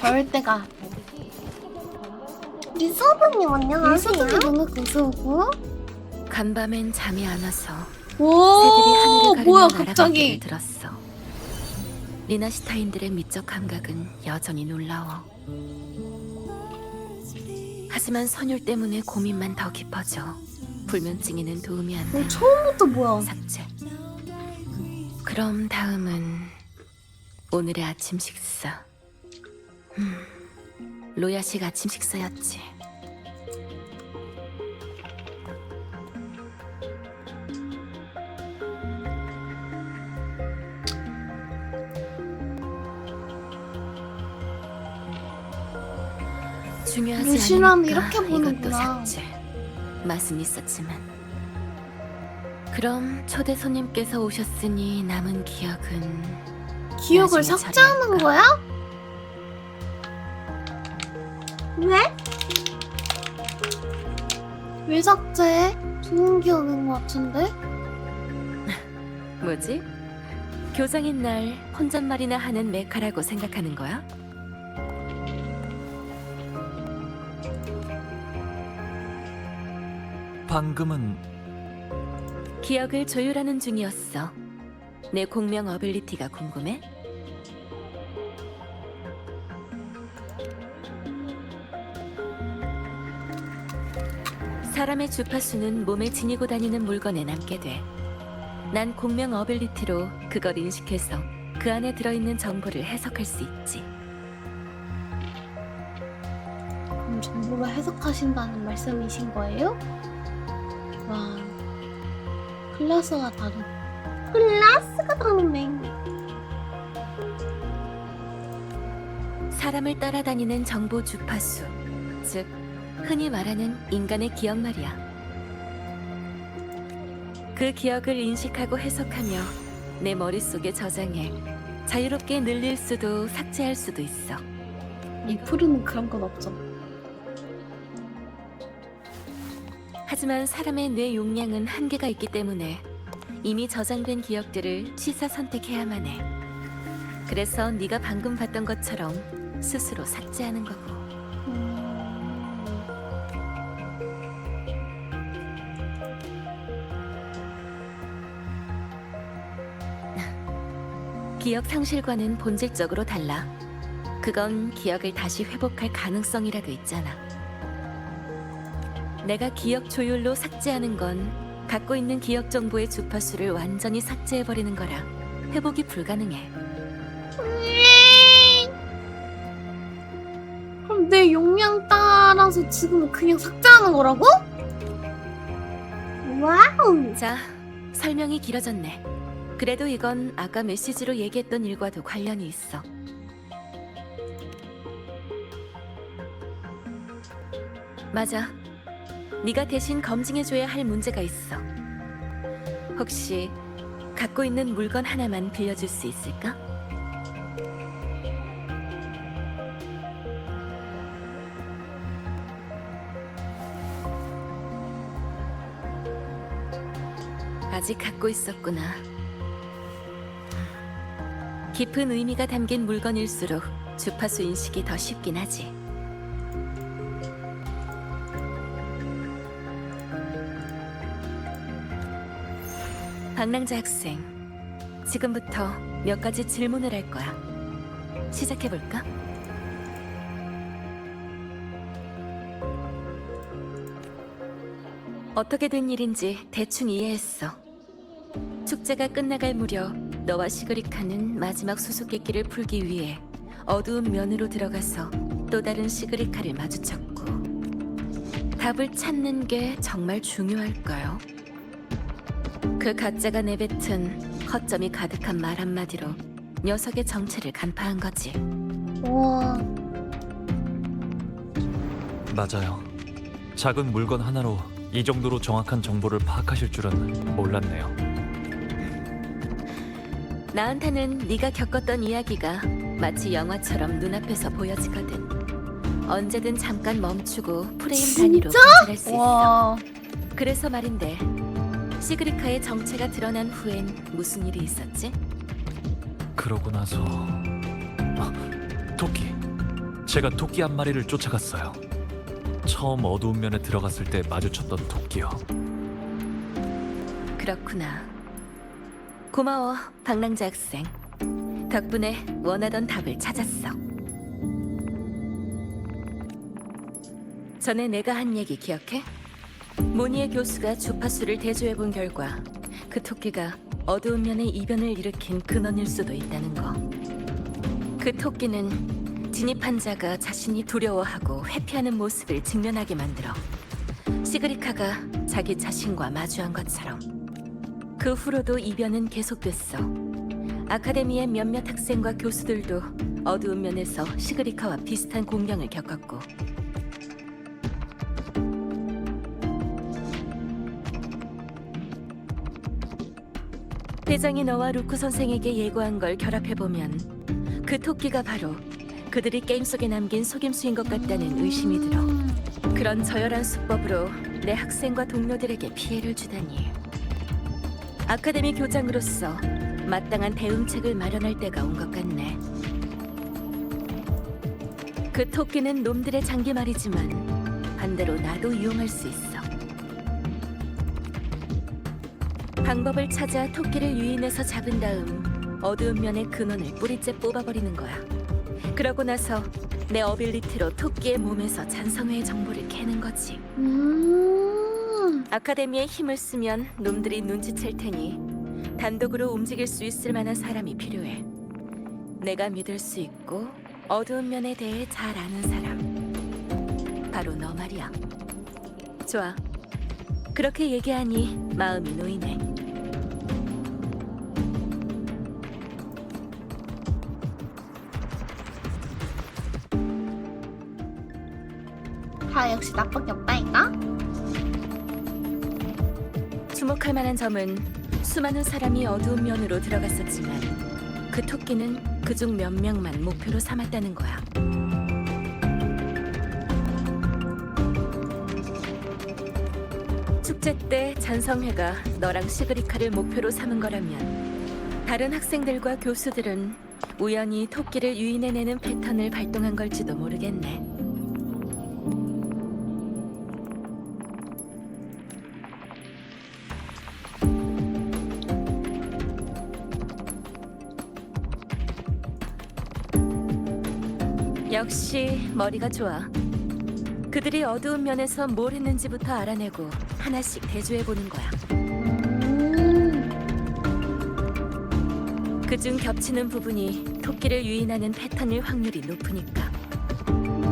절대가. 리서브님 안녕하세요. 리서브님 너무 어서오고. 간밤엔 잠이 안 와서 오, 새들이 하늘을 뭐야 가르는 갑자기. 날아가기를 들었어. 리나시타인들의 미적 감각은 여전히 놀라워. 하지만 선율 때문에 고민만 더 깊어져. 불면증에는 도움이 안 돼. 처음부터 뭐야? 삭제. 그럼 다음은 오늘의 아침 식사. 로야식 아침 식사였지. 중요하지 루시라는 않으니까 이렇게 이것도 보는구나. 삭제. 맛은 있었지만. 그럼 초대 손님께서 오셨으니 남은 기억은 기억을 나중에 삭제하는 처리할까? 거야? 왜? 왜 삭제해? 좋은 기억인 것 같은데? 뭐지? 교장인 날 혼잣말이나 하는 메카라고 생각하는 거야? 방금은 기억을 조율하는 중이었어. 내 공명 어빌리티가 궁금해? 사람의 주파수는 몸에 지니고 다니는 물건에 남게 돼. 난 공명 어빌리티로 그걸 인식해서 그 안에 들어있는 정보를 해석할 수 있지. 그럼 정보를 해석하신다는 말씀이신 거예요? 와, 클래스가 다른. 클래스가 다르네. 사람을 따라다니는 정보 주파수, 즉 흔히 말하는 인간의 기억 말이야. 그 기억을 인식하고 해석하며 내 머릿속에 저장해 자유롭게 늘릴 수도 삭제할 수도 있어. 이 프로는 그런 건 없죠. 하지만 사람의 뇌 용량은 한계가 있기 때문에 이미 저장된 기억들을 취사 선택해야만 해. 그래서 네가 방금 봤던 것처럼 스스로 삭제하는 거고. 기억 상실과는 본질적으로 달라. 그건 기억을 다시 회복할 가능성이라도 있잖아. 내가 기억 조율로 삭제하는 건 갖고 있는 기억 정보의 주파수를 완전히 삭제해버리는 거라 회복이 불가능해. 그럼 내 용량 따라서 지금 그냥 삭제하는 거라고? 와우. 자, 설명이 길어졌네. 그래도 이건 아까 메시지로 얘기했던 일과도 관련이 있어. 맞아. 네가 대신 검증해줘야 할 문제가 있어. 혹시 갖고 있는 물건 하나만 빌려줄 수 있을까? 아직 갖고 있었구나. 깊은 의미가 담긴 물건일수록 주파수 인식이 더 쉽긴 하지. 방랑자 학생, 지금부터 몇 가지 질문을 할 거야. 시작해볼까? 어떻게 된 일인지 대충 이해했어. 축제가 끝나갈 무렵 너와 시그리카는 마지막 수수께끼를 풀기 위해 어두운 면으로 들어가서 또 다른 시그리카를 마주쳤고, 답을 찾는 게 정말 중요할까요? 그 가짜가 내뱉은 허점이 가득한 말 한마디로 녀석의 정체를 간파한 거지. 와, 맞아요. 작은 물건 하나로 이 정도로 정확한 정보를 파악하실 줄은 몰랐네요. 나한테는 네가 겪었던 이야기가 마치 영화처럼 눈앞에서 보여지거든. 언제든 잠깐 멈추고 프레임 단위로 관찰할 수 있어. 와, 그래서 말인데, 시그리카의 정체가 드러난 후엔 무슨 일이 있었지? 그러고 나서 토끼, 제가 토끼 한 마리를 쫓아갔어요. 처음 어두운 면에 들어갔을 때 마주쳤던 토끼요. 그렇구나. 고마워, 방랑자 학생. 덕분에 원하던 답을 찾았어. 전에 내가 한 얘기 기억해? 모니의 교수가 주파수를 대조해본 결과 그 토끼가 어두운 면의 이변을 일으킨 근원일 수도 있다는 거. 그 토끼는 진입한 자가 자신이 두려워하고 회피하는 모습을 직면하게 만들어 시그리카가 자기 자신과 마주한 것처럼. 그 후로도 이변은 계속됐어. 아카데미의 몇몇 학생과 교수들도 어두운 면에서 시그리카와 비슷한 공경을 겪었고. 대장이 너와 루크 선생에게 예고한 걸 결합해보면 그 토끼가 바로 그들이 게임 속에 남긴 속임수인 것 같다는 의심이 들어. 그런 저열한 수법으로 내 학생과 동료들에게 피해를 주다니. 아카데미 교장으로서 마땅한 대응책을 마련할 때가 온 것 같네. 그 토끼는 놈들의 장기말이지만 반대로 나도 이용할 수 있어. 방법을 찾아 토끼를 유인해서 잡은 다음 어두운 면의 근원을 뿌리째 뽑아버리는 거야. 그러고 나서 내 어빌리티로 토끼의 몸에서 잔성회의 정보를 캐는 거지. 아카데미의 힘을 쓰면 놈들이 눈치챌 테니 단독으로 움직일 수 있을 만한 사람이 필요해. 내가 믿을 수 있고 어두운 면에 대해 잘 아는 사람. 바로 너 말이야. 좋아. 그렇게 얘기하니 마음이 놓이네. 다 역시 나밖에 없다니까? 주목할 만한 점은 수많은 사람이 어두운 면으로 들어갔었지만 그 토끼는 그중 몇 명만 목표로 삼았다는 거야. 축제 때 잔성회가 너랑 시그리카를 목표로 삼은 거라면 다른 학생들과 교수들은 우연히 토끼를 유인해내는 패턴을 발동한 걸지도 모르겠네. 역시 머리가 좋아. 그들이 어두운 면에서 뭘 했는지부터 알아내고 하나씩 대조해보는 거야. 그중 겹치는 부분이 토끼를 유인하는 패턴일 확률이 높으니까.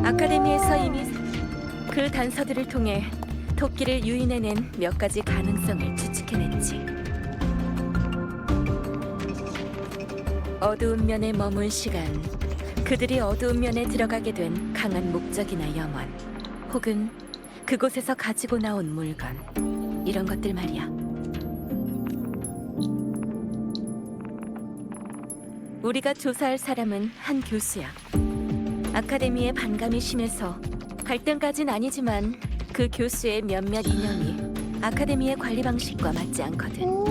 아카데미에서 이미 그 단서들을 통해 토끼를 유인해낸 몇 가지 가능성을 추측해냈지. 어두운 면에 머문 시간, 그들이 어두운 면에 들어가게 된 강한 목적이나 염원, 혹은 그곳에서 가지고 나온 물건, 이런 것들 말이야. 우리가 조사할 사람은 한 교수야. 아카데미에 반감이 심해서 갈등까진 아니지만 그 교수의 몇몇 이념이 아카데미의 관리 방식과 맞지 않거든. 오.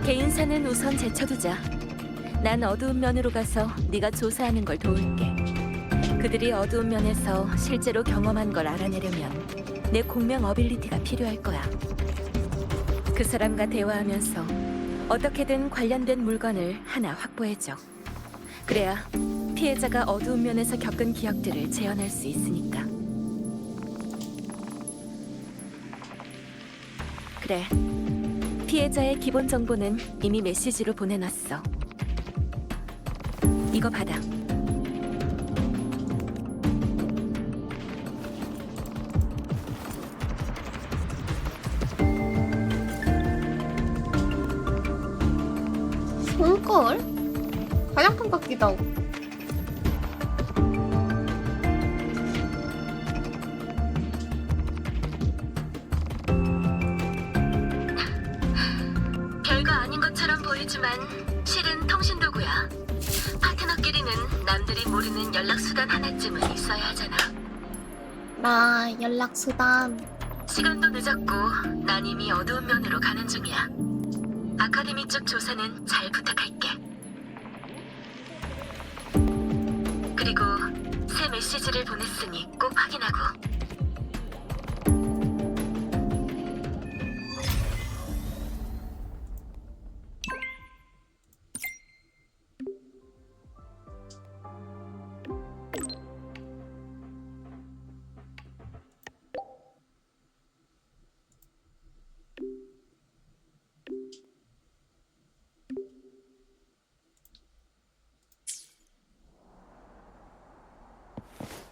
개인사는 우선 제쳐두자. 난 어두운 면으로 가서 네가 조사하는 걸 도울게. 그들이 어두운 면에서 실제로 경험한 걸 알아내려면 내 공명 어빌리티가 필요할 거야. 그 사람과 대화하면서 어떻게든 관련된 물건을 하나 확보해줘. 그래야 피해자가 어두운 면에서 겪은 기억들을 재현할 수 있으니까. 그래. 피해자의 기본 정보는 이미 메시지로 보내놨어. 이거 받아. 손걸? 화장품 같기도 하고. 별거 아닌 것처럼 보이지만 실은 통신도구야. 파트너끼리는 남들이 모르는 연락수단 하나쯤은 있어야 하잖아. 나 연락수단. 시간도 늦었고 난 이미 어두운 면으로 가는 중이야. 아카데미 쪽 조사는 잘 부탁할게. 그리고 새 메시지를 보냈으니 꼭 확인하고.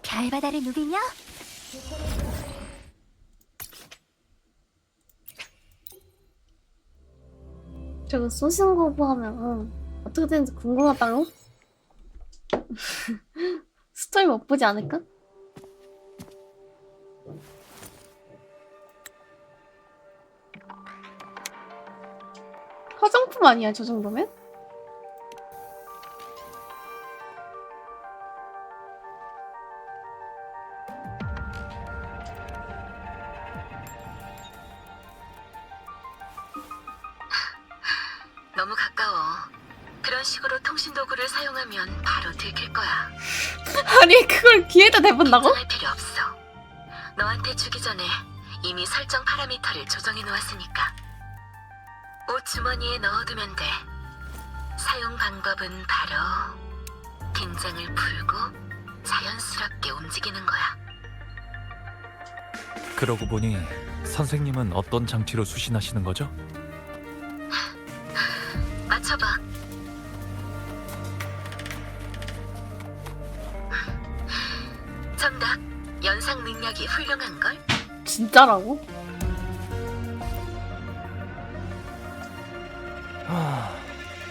별바다를 누비며 저거 소신 거부하면 어떻게 되는지 궁금하다고? 스토리 못 보지 않을까? 화장품 아니야 저 정도면? 너무 가까워. 그런 식으로 통신 도구를 사용하면 바로 들킬 거야. 아니 그걸 귀에다 대본다고? 할 필요 없어. 너한테 주기 전에 이미 설정 파라미터를 조정해 놓았으니까. 옷 주머니에 넣어두면 돼. 사용 방법은 바로 긴장을 풀고 자연스럽게 움직이는 거야. 그러고 보니 선생님은 어떤 장치로 수신하시는 거죠? 맞춰봐. 정답. 연상 능력이 훌륭한걸? 진짜라고?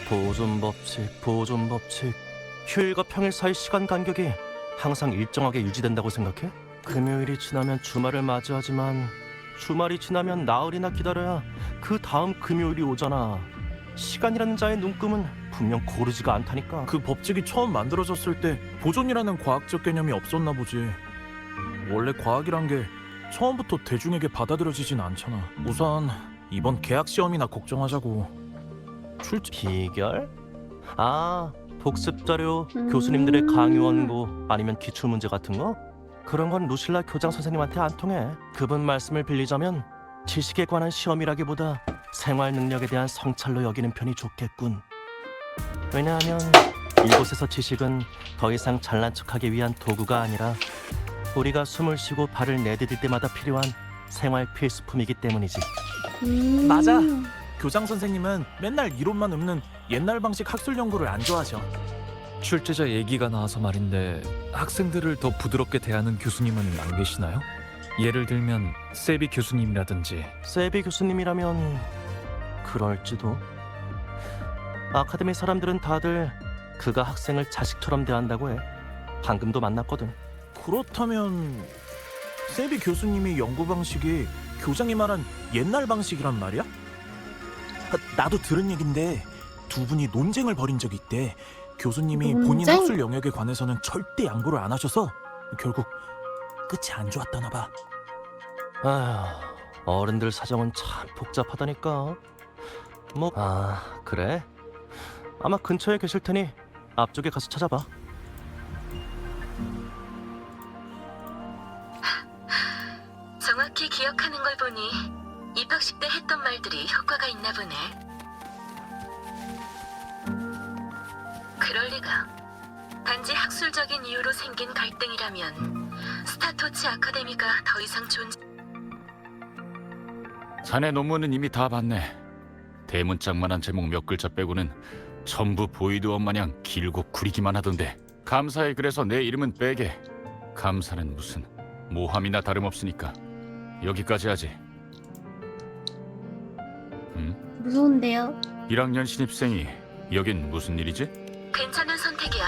보존 법칙. 휴일과 평일 사이 시간 간격이 항상 일정하게 유지된다고 생각해? 금요일이 지나면 주말을 맞이하지만 주말이 지나면 나흘이나 기다려야 그 다음 금요일이 오잖아. 시간이라는 자의 눈금은 분명 고르지가 않다니까. 그 법칙이 처음 만들어졌을 때 보존이라는 과학적 개념이 없었나 보지. 원래 과학이란 게 처음부터 대중에게 받아들여지진 않잖아. 우선 이번 계약 시험이나 걱정하자고. 비결? 아, 복습 자료, 교수님들의 강의 원고 아니면 기출 문제 같은 거? 그런 건 루실라 교장 선생님한테 안 통해. 그분 말씀을 빌리자면 지식에 관한 시험이라기보다 생활 능력에 대한 성찰로 여기는 편이 좋겠군. 왜냐하면 이곳에서 지식은 더 이상 잘난 척하기 위한 도구가 아니라 우리가 숨을 쉬고 발을 내디딜 때마다 필요한 생활 필수품이기 때문이지. 맞아. 교장 선생님은 맨날 이론만 읊는 옛날 방식 학술 연구를 안 좋아하셔. 출제자 얘기가 나와서 말인데 학생들을 더 부드럽게 대하는 교수님은 안 계시나요? 예를 들면 세비 교수님이라든지. 세비 교수님이라면 그럴지도. 아카데미 사람들은 다들 그가 학생을 자식처럼 대한다고 해. 방금도 만났거든. 그렇다면 세비 교수님의 연구 방식이 교장이 말한 옛날 방식이란 말이야? 나도 들은 얘긴데 두 분이 논쟁을 벌인 적이 있대. 교수님이 본인 논쟁? 학술 영역에 관해서는 절대 양보를 안 하셔서 결국 끝이 안 좋았다나 봐. 아휴, 어른들 사정은 참 복잡하다니까. 그래? 아마 근처에 계실 테니 앞쪽에 가서 찾아봐. 정확히 기억하는 걸 보니 입학식 때 했던 말들이 효과가 있나 보네. 그럴 리가. 단지 학술적인 이유로 생긴 갈등이라면 스타토치 아카데미가 더 이상 자네 논문은 이미 다 봤네. 대문짝만한 제목 몇 글자 빼고는 전부 보이드원 마냥 길고 구리기만 하던데. 감사해. 그래서 내 이름은 빼게. 감사는 무슨 모함이나 다름없으니까 여기까지 하지. 무서운데요? 1학년 신입생이 여긴 무슨 일이지? 괜찮은 선택이야.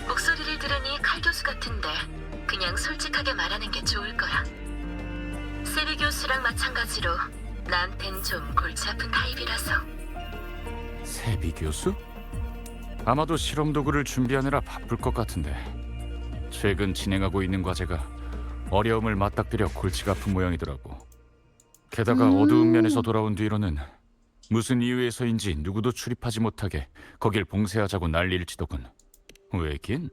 목소리를 들으니 칼 교수 같은데 그냥 솔직하게 말하는 게 좋을 거야. 세비 교수랑 마찬가지로 나한텐 좀 골치 아픈 타입이라서. 세비 교수? 아마도 실험 도구를 준비하느라 바쁠 것 같은데. 최근 진행하고 있는 과제가 어려움을 맞닥뜨려 골치가 아픈 모양이더라고. 게다가 어두운 면에서 돌아온 뒤로는 무슨 이유에서인지 누구도 출입하지 못하게 거길 봉쇄하자고 난리일지도군. 왜긴?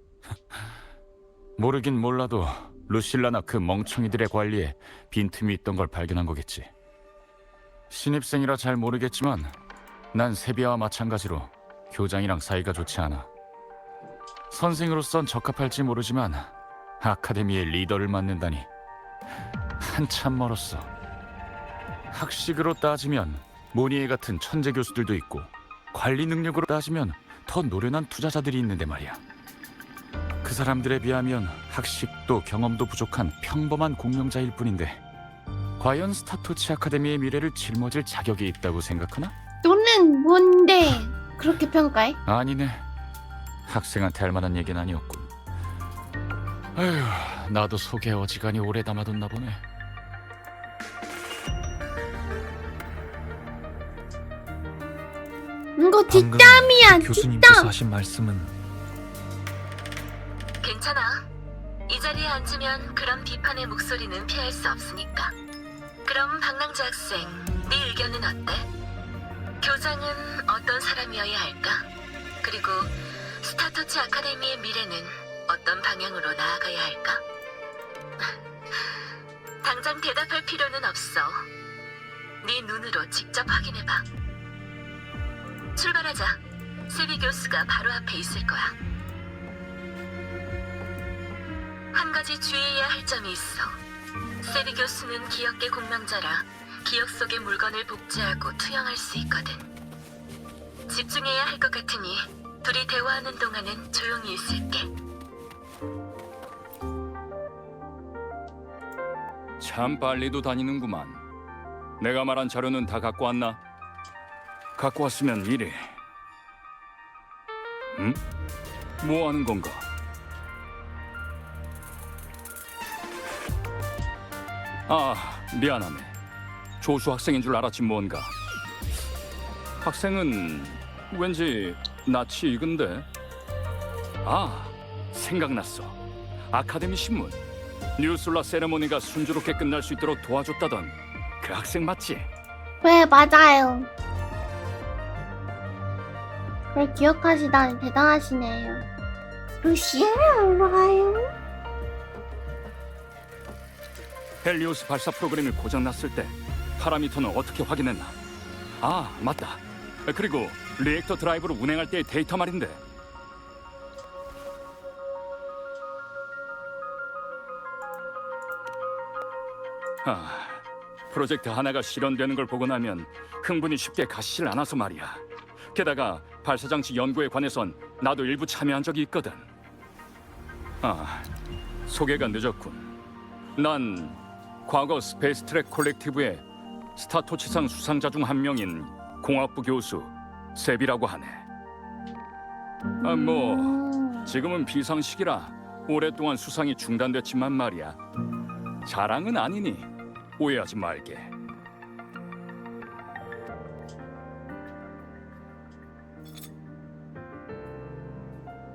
모르긴 몰라도 루실라나 그 멍청이들의 관리에 빈틈이 있던 걸 발견한 거겠지. 신입생이라 잘 모르겠지만 난 세비야와 마찬가지로 교장이랑 사이가 좋지 않아. 선생으로선 적합할지 모르지만 아카데미의 리더를 맡는다니 한참 멀었어. 학식으로 따지면 모니에 같은 천재 교수들도 있고 관리 능력으로 따지면 더 노련한 투자자들이 있는데 말이야. 그 사람들에 비하면 학식도 경험도 부족한 평범한 공명자일 뿐인데 과연 스타토치 아카데미의 미래를 짊어질 자격이 있다고 생각하나? 너는 뭔데 그렇게 평가해? 아니네. 학생한테 할 만한 얘기는 아니었군. 아휴, 나도 속에 어지간히 오래 담아뒀나 보네. 이거 방금 뒷담이야 교수님께서 뒷담. 하신 말씀은 괜찮아. 이 자리에 앉으면 그런 비판의 목소리는 피할 수 없으니까. 그럼 박랑자 학생, 네 의견은 어때? 교장은 어떤 사람이어야 할까? 그리고 스타토치 아카데미의 미래는 어떤 방향으로 나아가야 할까? 당장 대답할 필요는 없어. 네 눈으로 직접 확인해봐. 출발하자. 세비 교수가 바로 앞에 있을 거야. 한 가지 주의해야 할 점이 있어. 세비 교수는 기억계 공명자라 기억 속의 물건을 복제하고 투영할 수 있거든. 집중해야 할 것 같으니 둘이 대화하는 동안은 조용히 있을게. 참 빨리도 다니는구만. 내가 말한 자료는 다 갖고 왔나? 갖고 왔으면 이래. 응? 뭐 하는 건가? 아, 미안하네. 조수 학생인 줄 알았지 뭔가. 학생은 왠지 낯이 익은데. 아, 생각났어. 아카데미 신문. 뉴슬라 세레모니가 순조롭게 끝날 수 있도록 도와줬다던 그 학생 맞지? 네 맞아요. 그걸 기억하시다니 대단하시네요. 루시아요. 헬리오스 발사 프로그램이 고장났을 때 파라미터는 어떻게 확인했나? 아, 맞다. 그리고 리액터 드라이브를 운행할 때의 데이터 말인데. 아, 프로젝트 하나가 실현되는 걸 보고 나면 흥분이 쉽게 가시질 않아서 말이야. 게다가 발사장치 연구에 관해선 나도 일부 참여한 적이 있거든. 아, 소개가 늦었군. 난 과거 스페이스트랙 콜렉티브의 스타토치상 수상자 중 한 명인 공학부 교수 세비라고 하네. 아, 뭐 지금은 비상시기라 오랫동안 수상이 중단됐지만 말이야. 자랑은 아니니 오해하지 말게.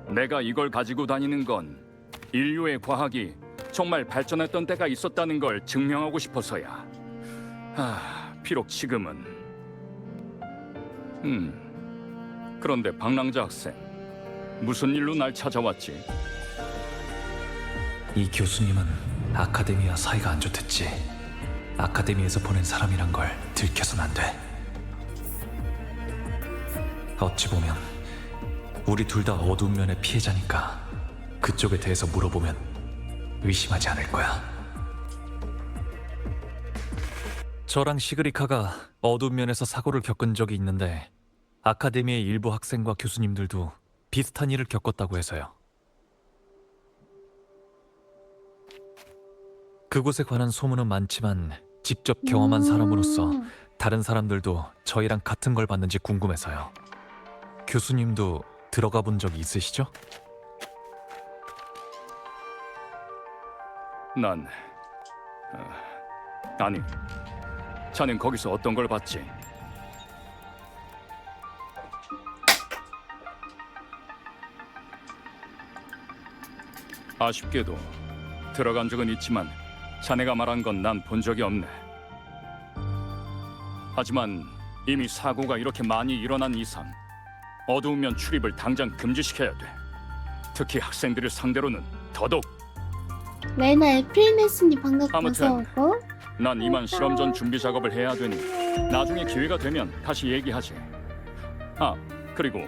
내가 이걸 가지고 다니는 건 인류의 과학이 정말 발전했던 때가 있었다는 걸 증명하고 싶어서야. 비록 지금은. 그런데 박랑자 학생, 무슨 일로 날 찾아왔지? 이 교수님은 아카데미와 사이가 안 좋댔지. 아카데미에서 보낸 사람이란 걸 들켜선 안 돼. 어찌 보면 우리 둘 다 어두운 면의 피해자니까 그쪽에 대해서 물어보면 의심하지 않을 거야. 저랑 시그리카가 어두운 면에서 사고를 겪은 적이 있는데 아카데미의 일부 학생과 교수님들도 비슷한 일을 겪었다고 해서요. 그곳에 관한 소문은 많지만 직접 경험한 사람으로서 다른 사람들도 저희랑 같은 걸 봤는지 궁금해서요. 교수님도 들어가 본 적이 있으시죠? 난... 아니, 자넨 거기서 어떤 걸 봤지? 아쉽게도 들어간 적은 있지만 자네가 말한 건 난 본 적이 없네. 하지만 이미 사고가 이렇게 많이 일어난 이상 어두우면 출입을 당장 금지시켜야 돼. 특히 학생들을 상대로는 더더욱. 레나 에프릴네스님 반갑고 아무튼. 어서오고. 난 이만 실험전 준비 작업을 해야 되니 나중에 기회가 되면 다시 얘기하지. 아, 그리고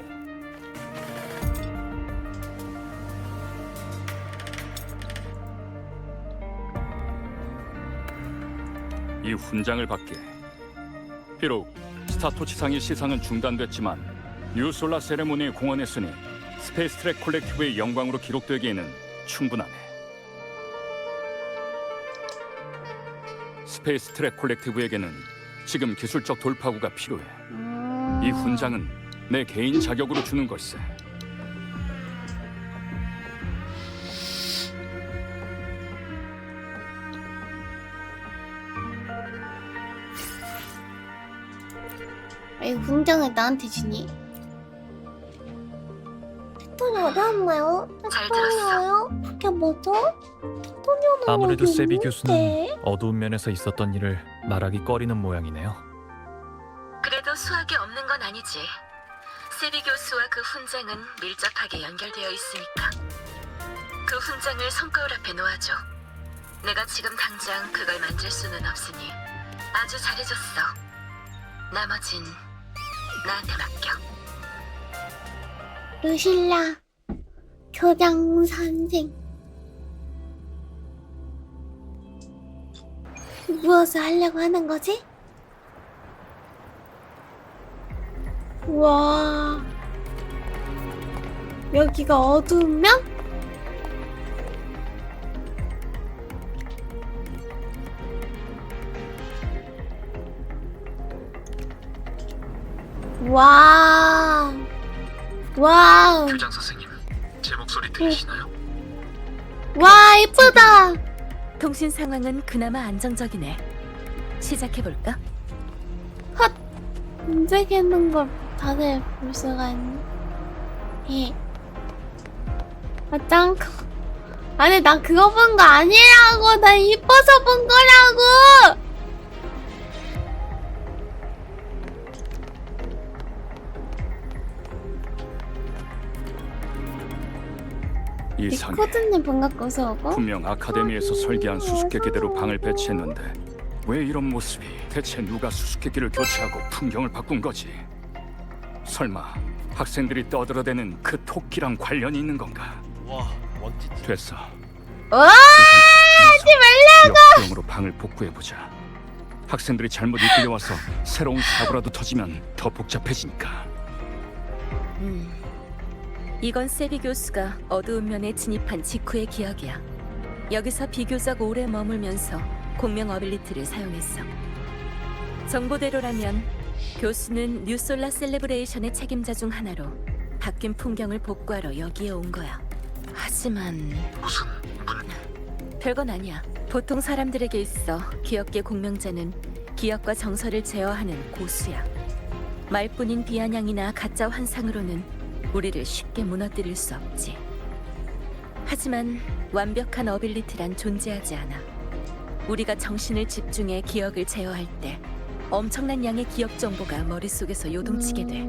이 훈장을 받게. 비록 스타토치상의 시상은 중단됐지만 뉴솔라 세레모니에 공헌했으니 스페이스 트랙 콜렉티브의 영광으로 기록되기에는 충분하네. 스페이스 트랙 콜렉티브에게는 지금 기술적 돌파구가 필요해. 이 훈장은 내 개인 자격으로 주는 걸세. 이 훈장을 나한테 주니? 텍토니 어디 왔나요? 잘 들었어. 그게 뭐죠? 텍토니는 아무래도 여기 세비 없는데? 교수는 어두운 면에서 있었던 일을 말하기 꺼리는 모양이네요. 그래도 수학이 없는 건 아니지. 세비 교수와 그 훈장은 밀접하게 연결되어 있으니까. 그 훈장을 손거울 앞에 놓아줘. 내가 지금 당장 그걸 만질 수는 없으니 아주 잘해줬어. 나머진 나한테 맡겨. 루실라 교장 선생, 무엇을 하려고 하는 거지? 와, 여기가 어두우면? 와, 와우, 교장 선생님, 제 목소리 들리시나요? 와, 이쁘다. 통신 상황은 그나마 안정적이네. 시작해볼까? 움직이는 걸 다들 볼 수가 있네. 예. 아, 짱. 아니, 나 그거 본 거 아니라고. 나 이뻐서 본 거라고. 이상해. 코드님 반갑고 어서오고. 분명 아카데미에서 설계한 수수께끼대로 방을 배치했는데 왜 이런 모습이? 대체 누가 수수께끼를 교체하고 풍경을 바꾼 거지? 설마 학생들이 떠들어대는 그 토끼랑 관련이 있는 건가? 와, 원티티. 됐어. 와, 하지 말라고. 기억으로 방을 복구해보자. 학생들이 잘못 이끌려와서 새로운 사고라도 터지면 더 복잡해지니까. 이건 세비 교수가 어두운 면에 진입한 직후의 기억이야. 여기서 비교적 오래 머물면서 공명 어빌리티를 사용했어. 정보대로라면 교수는 뉴솔라 셀레브레이션의 책임자 중 하나로 바뀐 풍경을 복구하러 여기에 온 거야. 하지만 무슨 문... 별건 아니야. 보통 사람들에게 있어 기억계 공명자는 기억과 정서를 제어하는 고수야. 말뿐인 비아냥이나 가짜 환상으로는 우리를 쉽게 무너뜨릴 수 없지. 하지만 완벽한 어빌리티란 존재하지 않아. 우리가 정신을 집중해 기억을 제어할 때 엄청난 양의 기억 정보가 머릿속에서 요동치게 돼.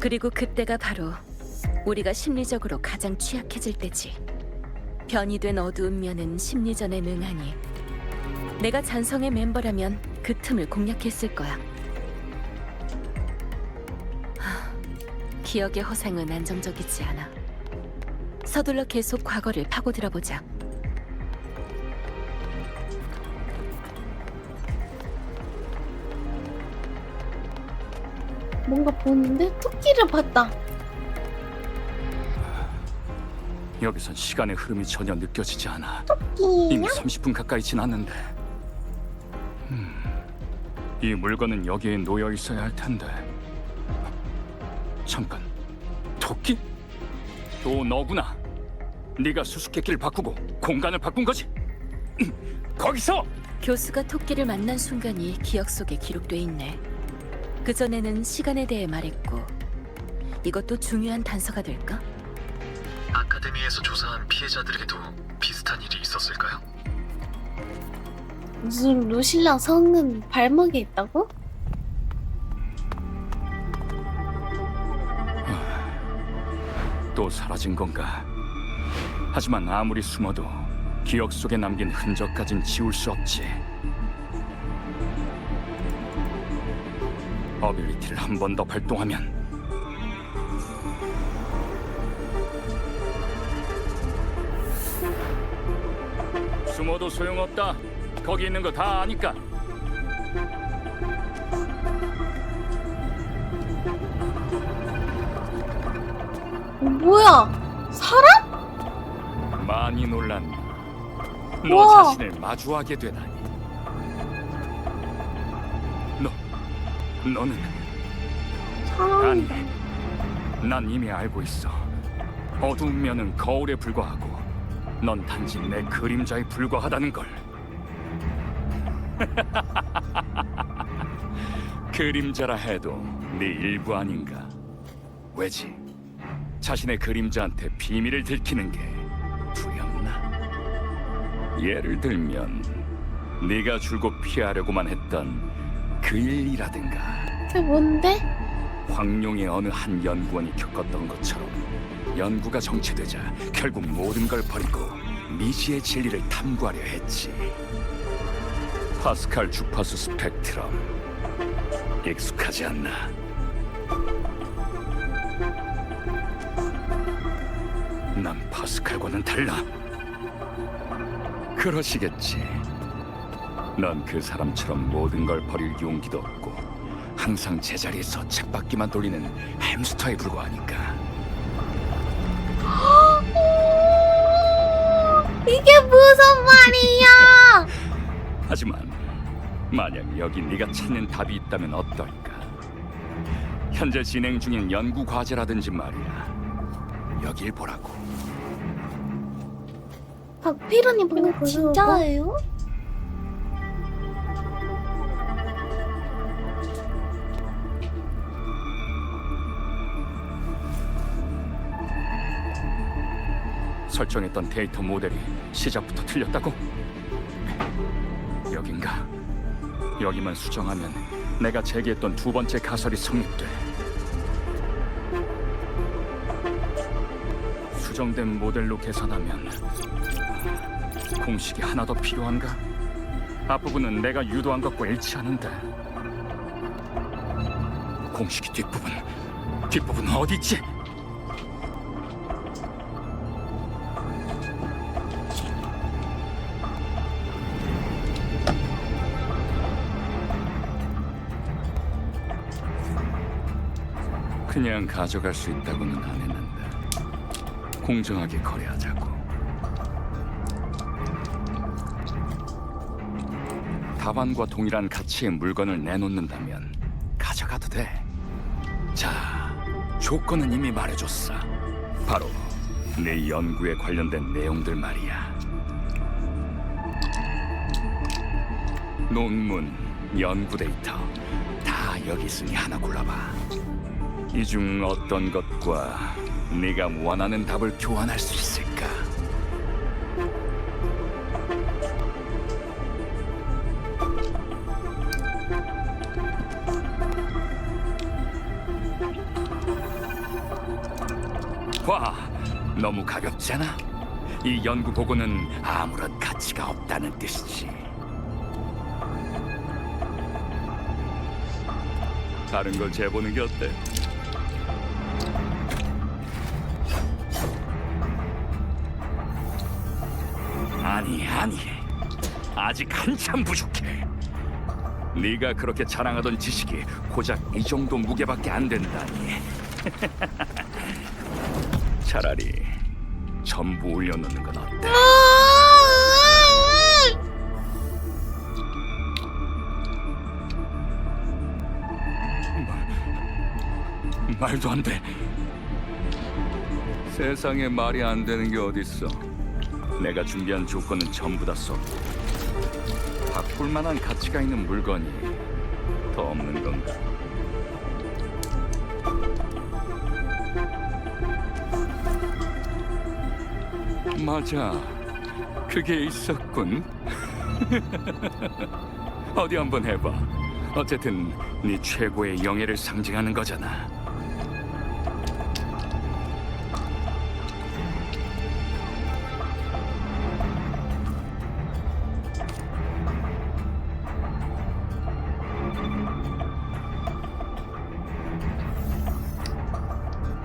그리고 그때가 바로 우리가 심리적으로 가장 취약해질 때지. 변이된 어두운 면은 심리전에 능하니 내가 잔성의 멤버라면 그 틈을 공략했을 거야. 기억의 허상은 안정적이지 않아. 서둘러 계속 과거를 파고들어보자. 뭔가 보는데 토끼를 봤다. 여기선 시간의 흐름이 전혀 느껴지지 않아. 토끼. 이미 30분 가까이 지났는데. 이 물건은 여기에 놓여 있어야 할 텐데. 잠깐, 토끼? 또 너구나. 네가 수수께끼를 바꾸고 공간을 바꾼 거지? 거기서! 교수가 토끼를 만난 순간이 기억 속에 기록돼 있네. 그전에는 시간에 대해 말했고 이것도 중요한 단서가 될까? 아카데미에서 조사한 피해자들에게도 비슷한 일이 있었을까요? 무슨 루실라 성은 발목에 있다고? 또 사라진 건가? 하지만 아무리 숨어도 기억 속에 남긴 흔적까진 지울 수 없지. 어빌리티를 한 번 더 발동하면 숨어도 소용없다. 거기 있는 거 다 아니까. 뭐야? 사람? 많이 놀랐나? 너 우와. 자신을 마주하게 되다니. 너는 사람? 아니, 난 이미 알고 있어. 어두운 면은 거울에 불과하고 넌 단지 내 그림자에 불과하다는 걸. 그림자라 해도 네 일부 아닌가? 왜지? 자신의 그림자한테 비밀을 들키는 게 두렵나? 예를 들면 네가 줄곧 피하려고만 했던 그 일이라든가 그게 뭔데? 황룡의 어느 한 연구원이 겪었던 것처럼 연구가 정체되자 결국 모든 걸 버리고 미지의 진리를 탐구하려 했지. 파스칼 주파수 스펙트럼 익숙하지 않나? 난 파스칼과는 달라. 그러시겠지. 넌 그 사람처럼 모든 걸 버릴 용기도 없고 항상 제자리에서 쳇바퀴만 돌리는 햄스터에 불과하니까. 이게 무슨 말이야? 하지만 만약 여기 네가 찾는 답이 있다면 어떨까? 현재 진행 중인 연구 과제라든지 말이야. 여길 보라고. 박피루님 그거 진짜예요? 설정했던 데이터 모델이 시작부터 틀렸다고? 여긴가? 여기만 수정하면 내가 제기했던 두 번째 가설이 성립돼. 수정된 모델로 계산하면 공식이 하나 더 필요한가? 앞부분은 내가 유도한 것과 일치하는데 공식이 뒷부분 어디 있지? 그냥 가져갈 수 있다고는 안 했는데 공정하게 거래하자고. 답안과 동일한 가치의 물건을 내놓는다면 가져가도 돼. 자, 조건은 이미 말해줬어. 바로 내 연구에 관련된 내용들 말이야. 논문, 연구 데이터 다 여기 있으니 하나 골라봐. 이 중 어떤 것과 네가 원하는 답을 교환할 수 있을까? 와, 너무 가볍잖아? 이 연구 보고는 아무런 가치가 없다는 뜻이지. 다른 걸 재보는 게 어때? 아니, 아직 한참 부족해. 네가 그렇게 자랑하던 지식이 고작 이 정도 무게밖에 안 된다니. 차라리 전부 올려놓는 건 어때? 말도 안 돼. 세상에 말이 안 되는 게 어딨어. 내가 준비한 조건은 전부 다 썼고 바꿀 만한 가치가 있는 물건이 더 없는 건가? 맞아, 그게 있었군. 어디 한번 해봐. 어쨌든 네 최고의 영예를 상징하는 거잖아.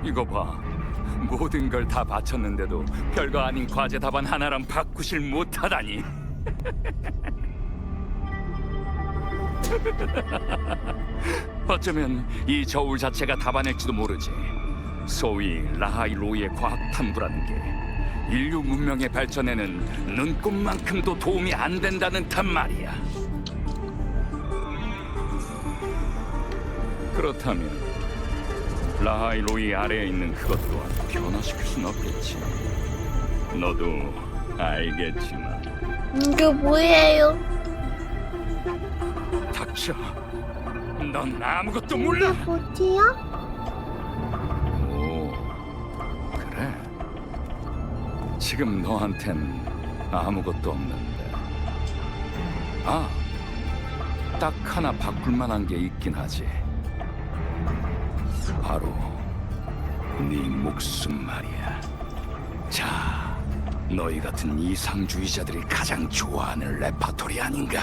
이거 봐. 모든 걸 다 바쳤는데도 별거 아닌 과제 답안 하나랑 바꾸질 못하다니. 어쩌면 이 저울 자체가 답안일지도 모르지. 소위 라하이로이의 과학 탐구라는 게 인류 문명의 발전에는 눈꼽만큼도 도움이 안 된다는 단 말이야. 그렇다면 라하이로이 아래에 있는 그것 또한 변화시킬 순 없겠지. 너도 알겠지만. 이게 뭐예요? 닥쳐. 넌 아무것도 몰라. 뭐지요? 오, 그래. 지금 너한텐 아무것도 없는데. 아, 딱 하나 바꿀 만한 게 있긴 하지. 바로 네 목숨 말이야. 자, 너희 같은 이상주의자들이 가장 좋아하는 레파토리 아닌가?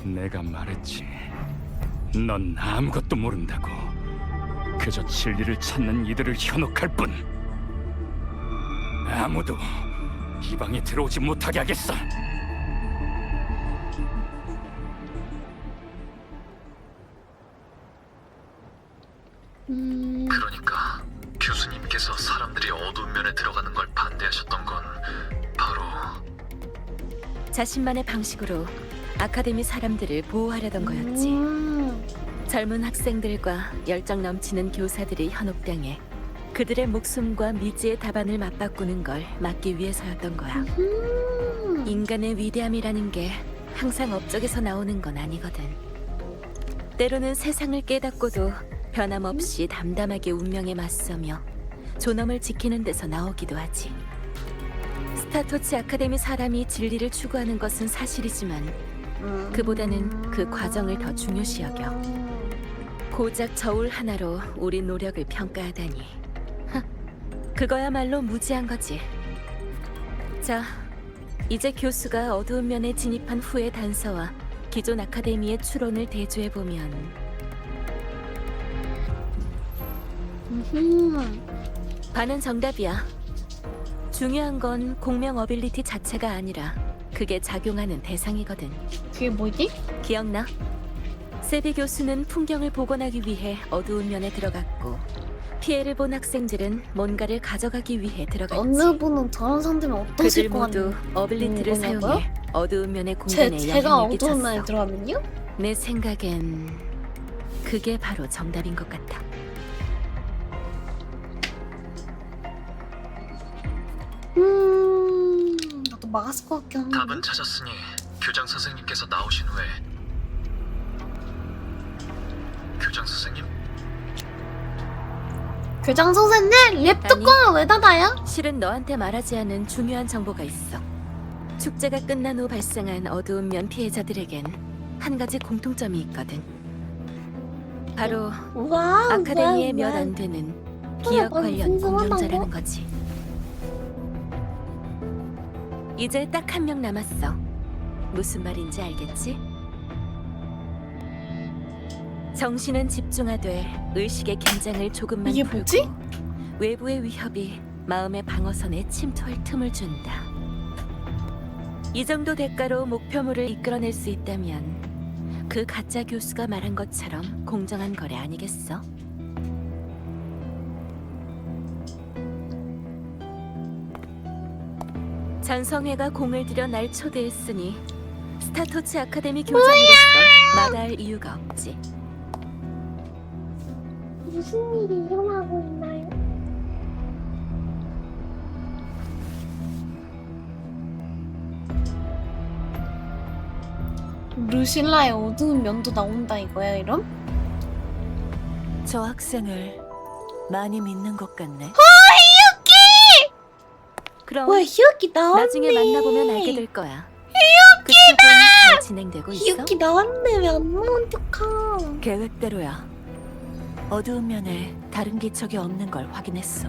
내가 말했지. 넌 아무것도 모른다고. 그저 진리를 찾는 이들을 현혹할 뿐. 아무도 이 방에 들어오지 못하게 하겠어. 그러니까 교수님께서 사람들이 어두운 면에 들어가는 걸 반대하셨던 건 바로 자신만의 방식으로 아카데미 사람들을 보호하려던 거였지. 젊은 학생들과 열정 넘치는 교사들이 현혹당해 그들의 목숨과 미지의 답안을 맞바꾸는 걸 막기 위해서였던 거야. 인간의 위대함이라는 게 항상 업적에서 나오는 건 아니거든. 때로는 세상을 깨닫고도 변함없이 담담하게 운명에 맞서며 존엄을 지키는 데서 나오기도 하지. 스타토치 아카데미 사람이 진리를 추구하는 것은 사실이지만 그보다는 그 과정을 더 중요시 여겨. 고작 저울 하나로 우리 노력을 평가하다니. 그거야말로 무지한 거지. 자, 이제 교수가 어두운 면에 진입한 후의 단서와 기존 아카데미의 추론을 대조해보면 반은 정답이야. 중요한 건 공명 어빌리티 자체가 아니라 그게 작용하는 대상이거든. 그게 뭐지? 기억나? 세비 교수는 풍경을 복원하기 위해 어두운 면에 들어갔고 피해를 본 학생들은 뭔가를 가져가기 위해 들어갔지. 어느 분은 저런 상대면 그들 어떠실 것 모두 같나요? 어빌리티를 뭐냐고요? 사용해 어두운 면의 공간에 제가 영향을 어두운 면에 끼쳤어. 들어가면요? 내 생각엔 그게 바로 정답인 것 같아. 나도 막았을 것 같긴 한데. 답은 찾았으니 교장 선생님께서 나오신 후에 교장 선생님? 교장 선생님, 랩 뚜껑을 왜 닫아요? 실은 너한테 말하지 않은 중요한 정보가 있어. 축제가 끝난 후 발생한 어두운 면 피해자들에겐 한 가지 공통점이 있거든. 바로 와우, 아카데미에 와우, 몇 와우. 안 되는 기억 관련 공룡자라는 거지. 이제 딱 한 명 남았어. 무슨 말인지 알겠지? 정신은 집중하되 의식의 긴장을 조금만 이게 풀고 뭐지? 외부의 위협이 마음의 방어선에 침투할 틈을 준다. 이 정도 대가로 목표물을 이끌어낼 수 있다면 그 가짜 교수가 말한 것처럼 공정한 거래 아니겠어? 전성회가 공을 들여 날 초대했으니 스타토치 아카데미 교장으로서 마다할 이유가 없지. 무슨 일이 일어나고 있나요? 루실라의 어두운 면도 나온다 이거야, 이럼? 저 학생을 많이 믿는 것 같네. 히유키! 그럼 와, 히유키 나왔네. 나중에 만나보면 알게 될 거야. 잘 진행되고 있어? 기억이 나왔는데 왜 안 나온 척함. 계획대로야. 어두운 면에 다른 기척이 없는 걸 확인했어.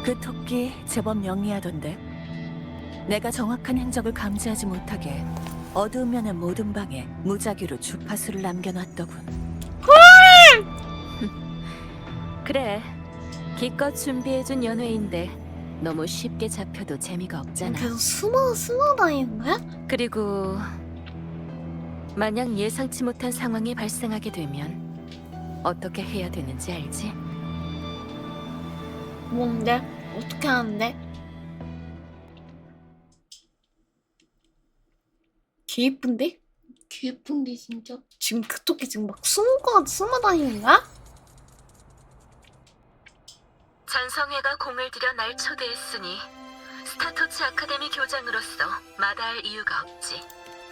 그 토끼 제법 영리하던데. 내가 정확한 행적을 감지하지 못하게 어두운 면의 모든 방에 무작위로 주파수를 남겨놨더군. 그래, 기껏 준비해준 연회인데 너무 쉽게 잡혀도 재미가 없잖아. 계속 숨어 다니는 거야? 그리고 만약 예상치 못한 상황이 발생하게 되면 어떻게 해야 되는지 알지? 뭔데? 어떻게 하는데? 개 예쁜데? 개 예쁜데 진짜? 지금 그 토끼 지금 막 숨어 다니는 거야? 전성회가 공을 들여 날 초대했으니 스타토치 아카데미 교장으로서 마다할 이유가 없지.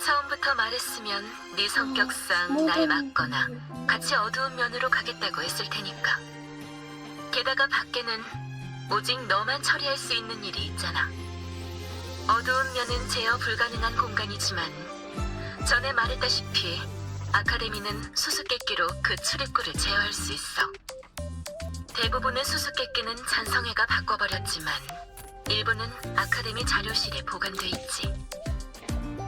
처음부터 말했으면 네 성격상 날 막거나 같이 어두운 면으로 가겠다고 했을 테니까. 게다가 밖에는 오직 너만 처리할 수 있는 일이 있잖아. 어두운 면은 제어 불가능한 공간이지만 전에 말했다시피 아카데미는 수수께끼로 그 출입구를 제어할 수 있어. 대부분의 수수께끼는 잔성회가 바꿔버렸지만 일부는 아카데미 자료실에 보관돼 있지.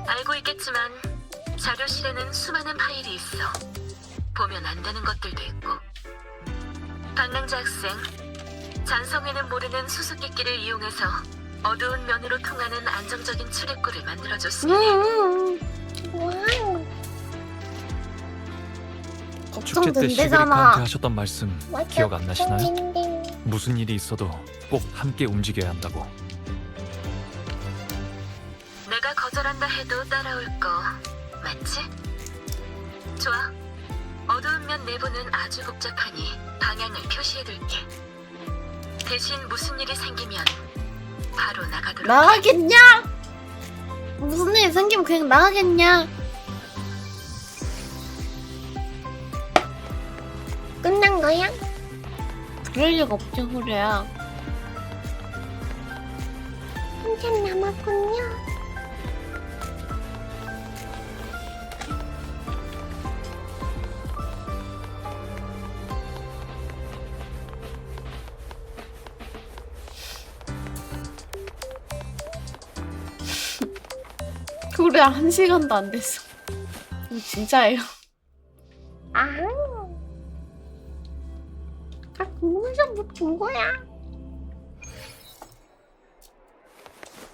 알고 있겠지만 자료실에는 수많은 파일이 있어. 보면 안 되는 것들도 있고. 방랑자 학생, 잔성회는 모르는 수수께끼를 이용해서 어두운 면으로 통하는 안정적인 출입구를 만들어줬으니 와우. 축제 때 시그리카한테 걱정된대잖아. 하셨던 말씀 기억 안 나시나요? 무슨 일이 있어도 꼭 함께 움직여야 한다고. 내가 거절한다 해도 따라올 거 맞지? 좋아. 어두운 면 내부는 아주 복잡하니 방향을 표시해둘게. 대신 무슨 일이 생기면 바로 나가도록. 나가겠냐? 무슨 일 생기면 그냥 나가겠냐? 끝난 거야? 그럴 리가 없지, 그래야. 한참 남았군요. 그래, 1시간도 안 됐어. 이거 진짜예요. 아, 공에서 못본 거야.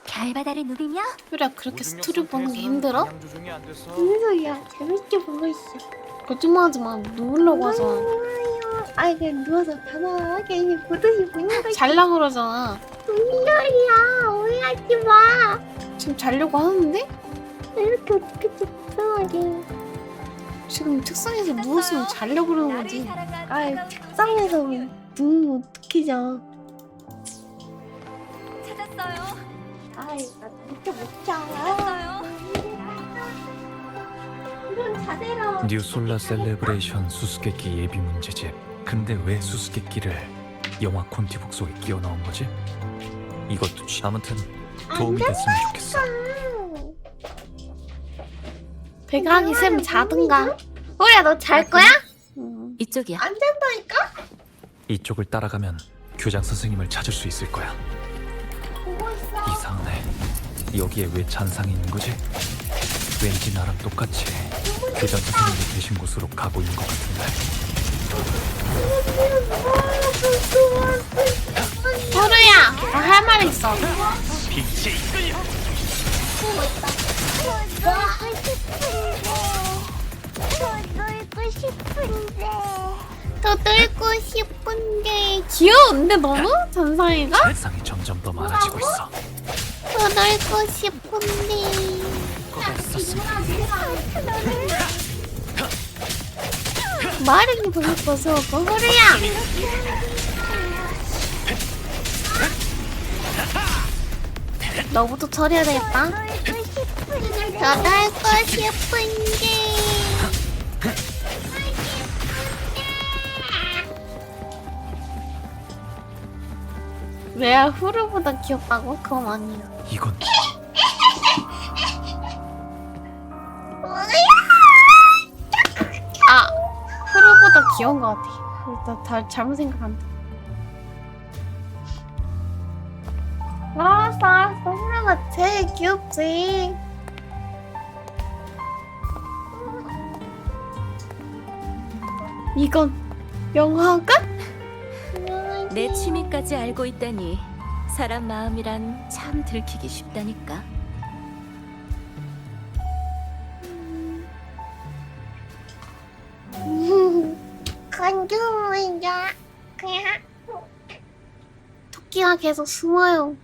별바다를 누비며 그래, 그렇게 스토리 보는 게 힘들어? 무슨 소리야? 재밌게 보고 있어. 거짓말하지 마. 누우려고 하잖아. 아이, 그냥 누워서 편하게 이제 보듯이 보는 거지. 잘라 그러잖아. 무슨 소리야? 오해하지 마. 지금 자려고 하는데? 이렇게 어떻게 적당하게. 지금 책상에서 누웠으면 자려고 그러는 거지. 아이, 책상에서 누우면 어떡해, 자. 찾았어요. 아이, 나 진짜 못 자. 이런 자세로. 뉴 솔라 셀레브레이션 수수께끼 예비 문제집. 근데 왜 수수께끼를 영화 콘티북 속에 끼워 넣은 거지? 이것도 아무튼 도움이 됐으면 좋겠어. 배가기 쌤 자든가. 우리야, 너 잘 거야? 이쪽이야. 안 된다니까? 이쪽을 따라가면 교장 선생님을 찾을 수 있을 거야. 보고 있어. 이상하네. 여기에 왜 잔상이 있는 거지? 왠지 나랑 똑같이 교장 선생님이 계신 곳으로 가고 있는 것 같은데. 토르야, 나 할 말 있어. 더 놀고 싶은데. 귀여운데 너무? 잔상이가? 잔상이 점점 더 많아지고 있어. 더 놀고 싶은데. 말이 보고 싶어서 거울이야. 너부터 처리해야 되겠다. 더 놀고 싶은데. 왜야, 후루보다 귀엽다고? 그건 아니야. 이건 귀여운 것 같아. 다 잘못 생각한다. 알았어. 후라가 제일 귀엽지. 이건 영화가? 내 취미까지 알고 있다니 사람 마음이란 참 들키기 쉽다니까. 간주야. 그냥 토끼가 계속 숨어요.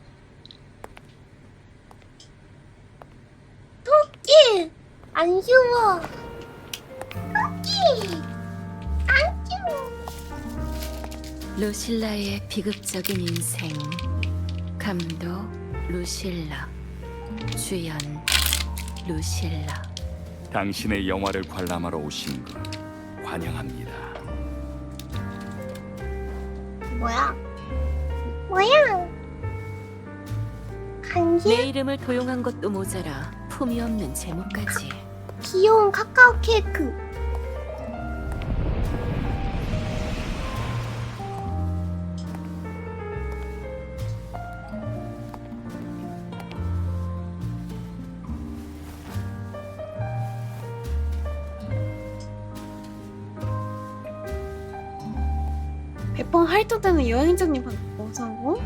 토끼 안 숨어. 토끼 안 숨어. 루실라의 비극적인 인생. 감독 루실라. 주연 루실라. 당신의 영화를 관람하러 오신 걸 환영합니다. 뭐야? 간지? 내 이름을 도용한 것도 모자라 품이 없는 제목까지. 귀여운 카카오 케이크. 배펑 활동되는 여행자님 방송고?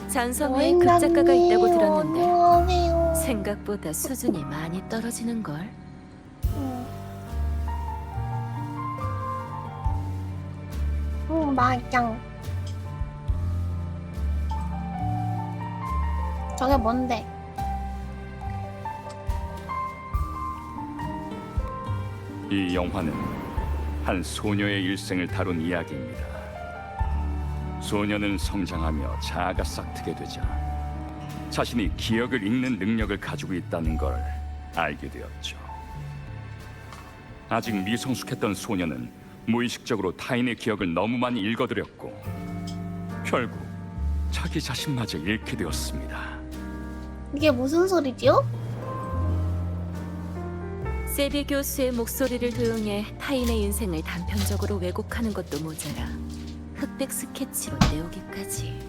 잔섬에 극작가가 있다고 들었는데 생각보다 수준이 많이 떨어지는 걸. 맞아. 저게 뭔데? 이 영화는 한 소녀의 일생을 다룬 이야기입니다. 소녀는 성장하며 자아가 싹트게 되자 자신이 기억을 읽는 능력을 가지고 있다는 걸 알게 되었죠. 아직 미성숙했던 소녀는 무의식적으로 타인의 기억을 너무 많이 읽어들였고 결국 자기 자신마저 잃게 되었습니다. 이게 무슨 소리지요? 세비 교수의 목소리를 도용해 타인의 인생을 단편적으로 왜곡하는 것도 모자라 흑백 스케치로 내오기까지.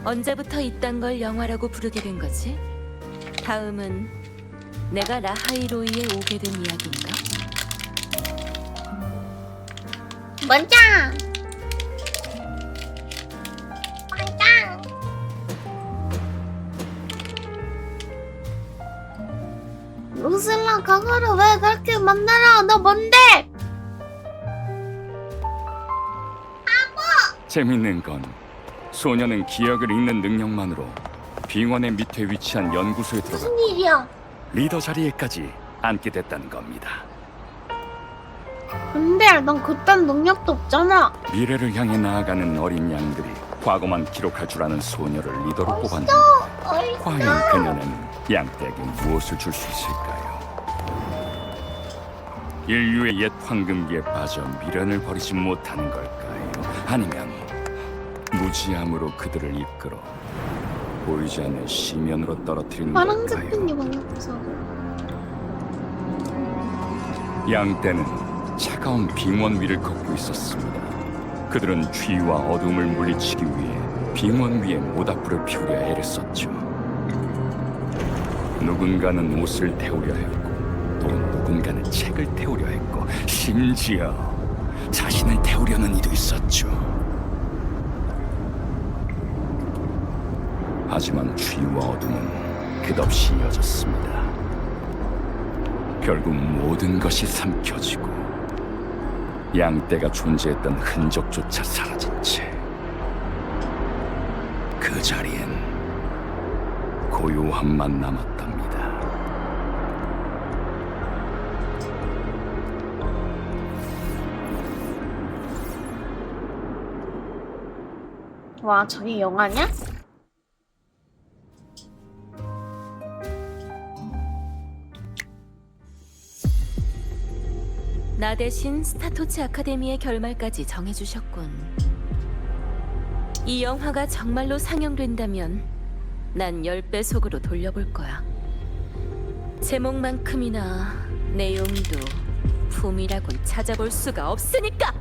언제부터 이딴 걸 영화라고 부르게 된 거지? 다음은 내가 라하이로이에 오게 된 이야기인가? 먼저! 루슬라 그거를 왜 그렇게 만들어? 너 뭔데? 재밌는 건 소녀는 기억을 읽는 능력만으로 빙원의 밑에 위치한 연구소에 들어가 무슨 일이야? 리더 자리에까지 앉게 됐다는 겁니다. 근데 넌 그딴 능력도 없잖아. 미래를 향해 나아가는 어린 양들이 과거만 기록할 줄 아는 소녀를 리더로 뽑았는데 과연 그녀는 양떼에게 무엇을 줄 수 있을까요? 인류의 옛 황금기에 빠져 미련을 버리지 못하는 걸까요? 아니면 무지함으로 그들을 이끌어 보이지 않는 시면으로 떨어뜨리는 파랑색 걸까요? 팬이 방역해서 양떼는 차가운 빙원 위를 걷고 있었습니다. 그들은 추위와 어둠을 물리치기 위해 빙원 위에 모닥불을 피우려 애를 썼죠. 누군가는 옷을 태우려 했고 또 누군가는 책을 태우려 했고 심지어 자신을 태우려는 이도 있었죠. 하지만 추위와 어둠은 끝없이 이어졌습니다. 결국 모든 것이 삼켜지고 양떼가 존재했던 흔적조차 사라진 채 그 자리엔 고요함만 남았답니다. 와 저게 영화냐? 나 대신 스타토치 아카데미의 결말까지 정해주셨군. 이 영화가 정말로 상영된다면 난 10배속으로 돌려볼 거야. 제목만큼이나 내용도 품이라곤 찾아볼 수가 없으니까.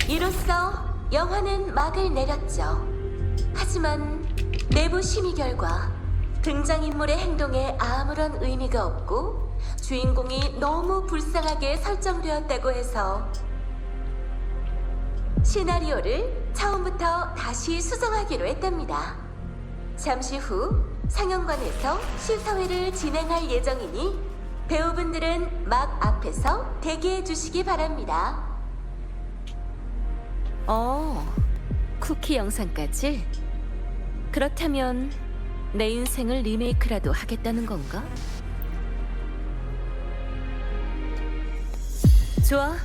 이로써 영화는 막을 내렸죠. 하지만 내부 심의 결과 등장인물의 행동에 아무런 의미가 없고 주인공이 너무 불쌍하게 설정되었다고 해서 시나리오를 처음부터 다시 수정하기로 했답니다. 잠시 후 상영관에서 시사회를 진행할 예정이니 배우분들은 막 앞에서 대기해 주시기 바랍니다. 쿠키 영상까지? 그렇다면 내 인생을 리메이크라도 하겠다는 건가? 좋아.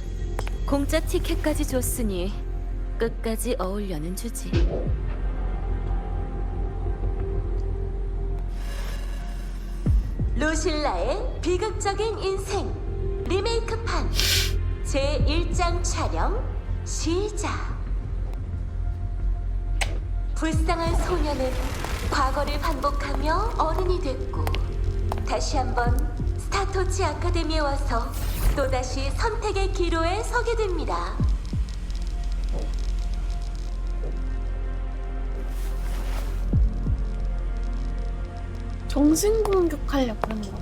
공짜 티켓까지 줬으니 끝까지 어울려는 주지. 루실라의 비극적인 인생 리메이크판 제1장 촬영 시작. 불쌍한 소녀는 과거를 반복하며 어른이 됐고 다시 한번 스타토치 아카데미에 와서 또다시 선택의 기로에 서게 됩니다. 정신공격하려고 그런 거.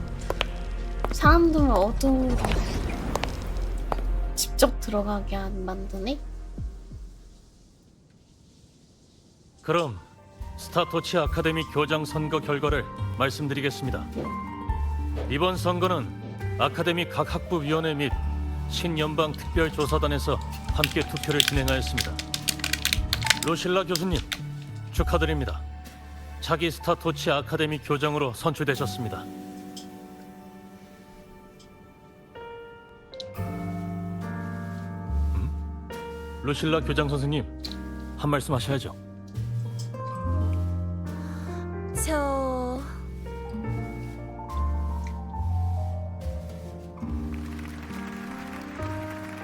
사람들을 어둠으로 직접 들어가게 만드네? 그럼 스타토치 아카데미 교장 선거 결과를 말씀드리겠습니다. 이번 선거는 아카데미 각 학부위원회 및 신연방 특별조사단에서 함께 투표를 진행하였습니다. 루실라 교수님, 축하드립니다. 차기 스타토치 아카데미 교장으로 선출되셨습니다. 루실라 교장 선생님, 한 말씀 하셔야죠.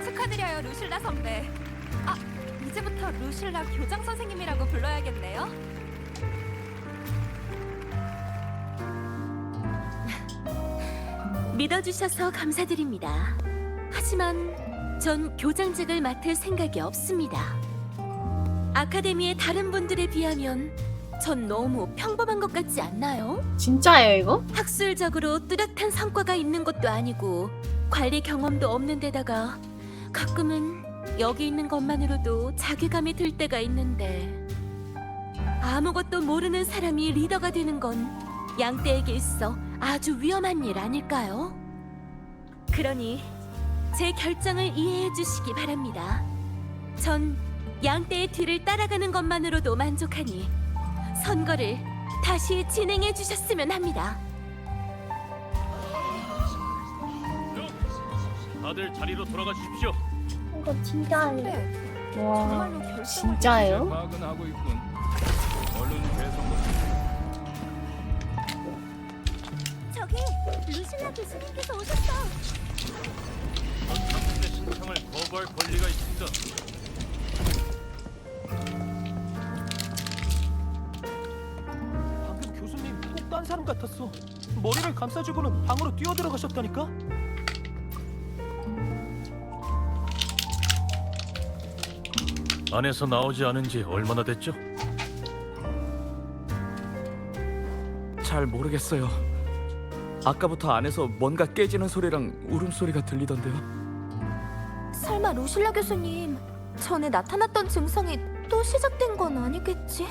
축하드려요, 루실라 선배. 아, 이제부터 루실라 교장 선생님이라고 불러야겠네요. 믿어주셔서 감사드립니다. 하지만 전 교장직을 맡을 생각이 없습니다. 아카데미의 다른 분들에 비하면 전 너무 평범한 것 같지 않나요? 진짜예요 이거? 학술적으로 뚜렷한 성과가 있는 것도 아니고 관리 경험도 없는 데다가 가끔은 여기 있는 것만으로도 자괴감이 들 때가 있는데 아무것도 모르는 사람이 리더가 되는 건 양떼에게 있어 아주 위험한 일 아닐까요? 그러니 제 결정을 이해해 주시기 바랍니다. 전 양떼의 뒤를 따라가는 것만으로도 만족하니 선거를 다시 진행해 주셨으면 합니다. 다들 자리로 돌아가십시오. 이거 진짜예요. 선배, 와, 정말로 결정을 진짜예요? 파악은 하고 있군. 얼른 대선거. 저기 루실라 교수님께서 오셨어. 당신의 신청을 거부할 권리가 있습니다. 방금 교수님 꼭 딴 사람 같았어. 머리를 감싸주고는 방으로 뛰어들어가셨다니까? 안에서 나오지 않은 지 얼마나 됐죠? 잘 모르겠어요. 아까부터 안에서 뭔가 깨지는 소리랑 울음소리가 들리던데요. 설마 루실라 교수님 전에 나타났던 증상이 또 시작된 건 아니겠지?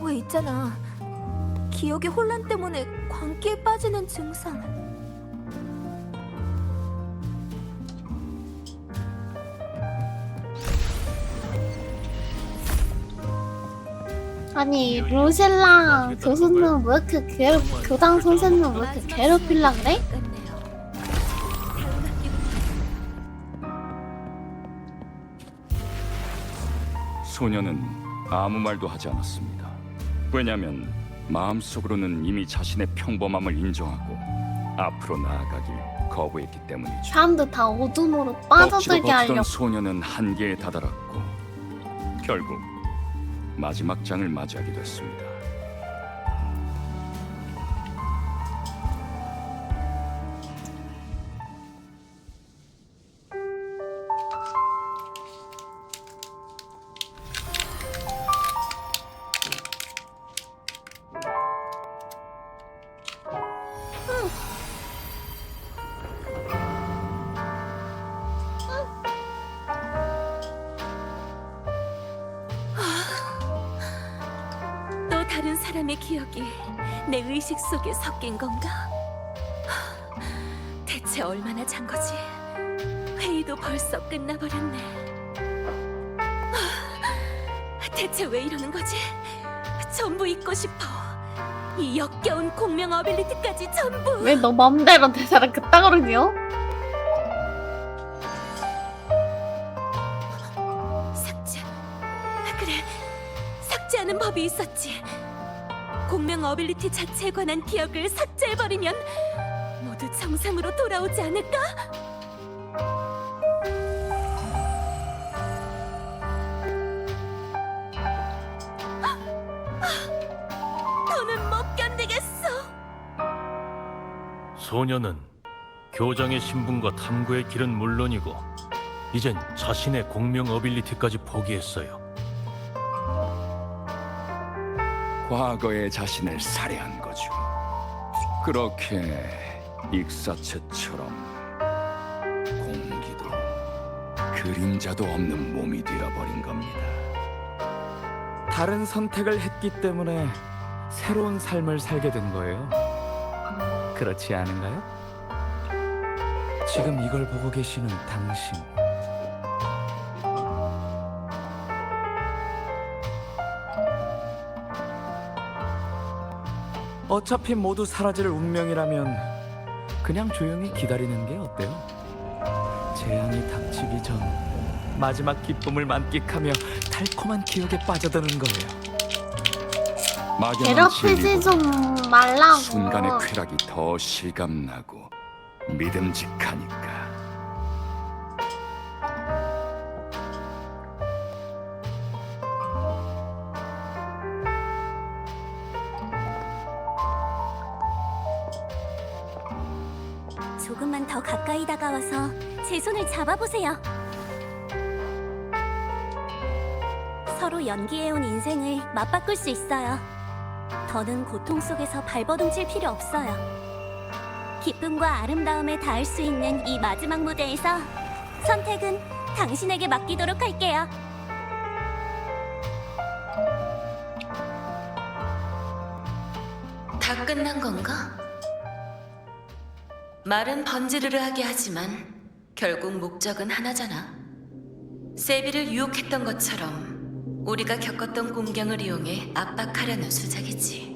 왜 있잖아, 기억의 혼란 때문에 광기에 빠지는 증상. 아니 루실라 교수님 왜 이렇게 교장 선생님 왜 이렇게 괴롭힐라 그래? 소녀는 아무 말도 하지 않았습니다. 왜냐하면 마음속으로는 이미 자신의 평범함을 인정하고 앞으로 나아가길 거부했기 때문이죠. 사람들 다 어둠으로 억지로 빠져들게 버티던 하려고. 소녀는 한계에 다다랐고 결국 마지막 장을 맞이하게 됐습니다. 사람의 기억이 내 의식 속에 섞인 건가? 대체 얼마나 잔 거지? 회의도 벌써 끝나버렸네. 대체 왜 이러는 거지? 전부 잊고 싶어. 이 역겨운 공명 어빌리티까지 전부. 왜 너 맘대로 대사를 그따구로 지어? 삭제. 그래, 삭제하는 법이 있었지. 공명 어빌리티 자체에 관한 기억을 삭제해버리면 모두 정상으로 돌아오지 않을까? 더는 못 견디겠어. 소녀는 교장의 신분과 탐구의 길은 물론이고 이젠 자신의 공명 어빌리티까지 포기했어요. 과거의 자신을 살해한 거죠. 그렇게 익사체처럼 공기도 그림자도 없는 몸이 되어버린 겁니다. 다른 선택을 했기 때문에 새로운 삶을 살게 된 거예요. 그렇지 않은가요? 지금 이걸 보고 계시는 당신. 어차피 모두 사라질 운명이라면 그냥 조용히 기다리는 게 어때요? 재앙이 닥치기 전 마지막 기쁨을 만끽하며 달콤한 기억에 빠져드는 거예요. 막연한 괴롭히지 진리보다 좀 말라고. 순간의 쾌락이 더 실감나고 믿음직하니까. 조금만 더 가까이 다가와서 제 손을 잡아보세요. 서로 연기해온 인생을 맞바꿀 수 있어요. 더는 고통 속에서 발버둥 칠 필요 없어요. 기쁨과 아름다움에 닿을 수 있는 이 마지막 무대에서 선택은 당신에게 맡기도록 할게요. 다 끝난 건가? 말은 번지르르하게 하지만 결국 목적은 하나잖아. 세비를 유혹했던 것처럼 우리가 겪었던 공경을 이용해 압박하려는 수작이지.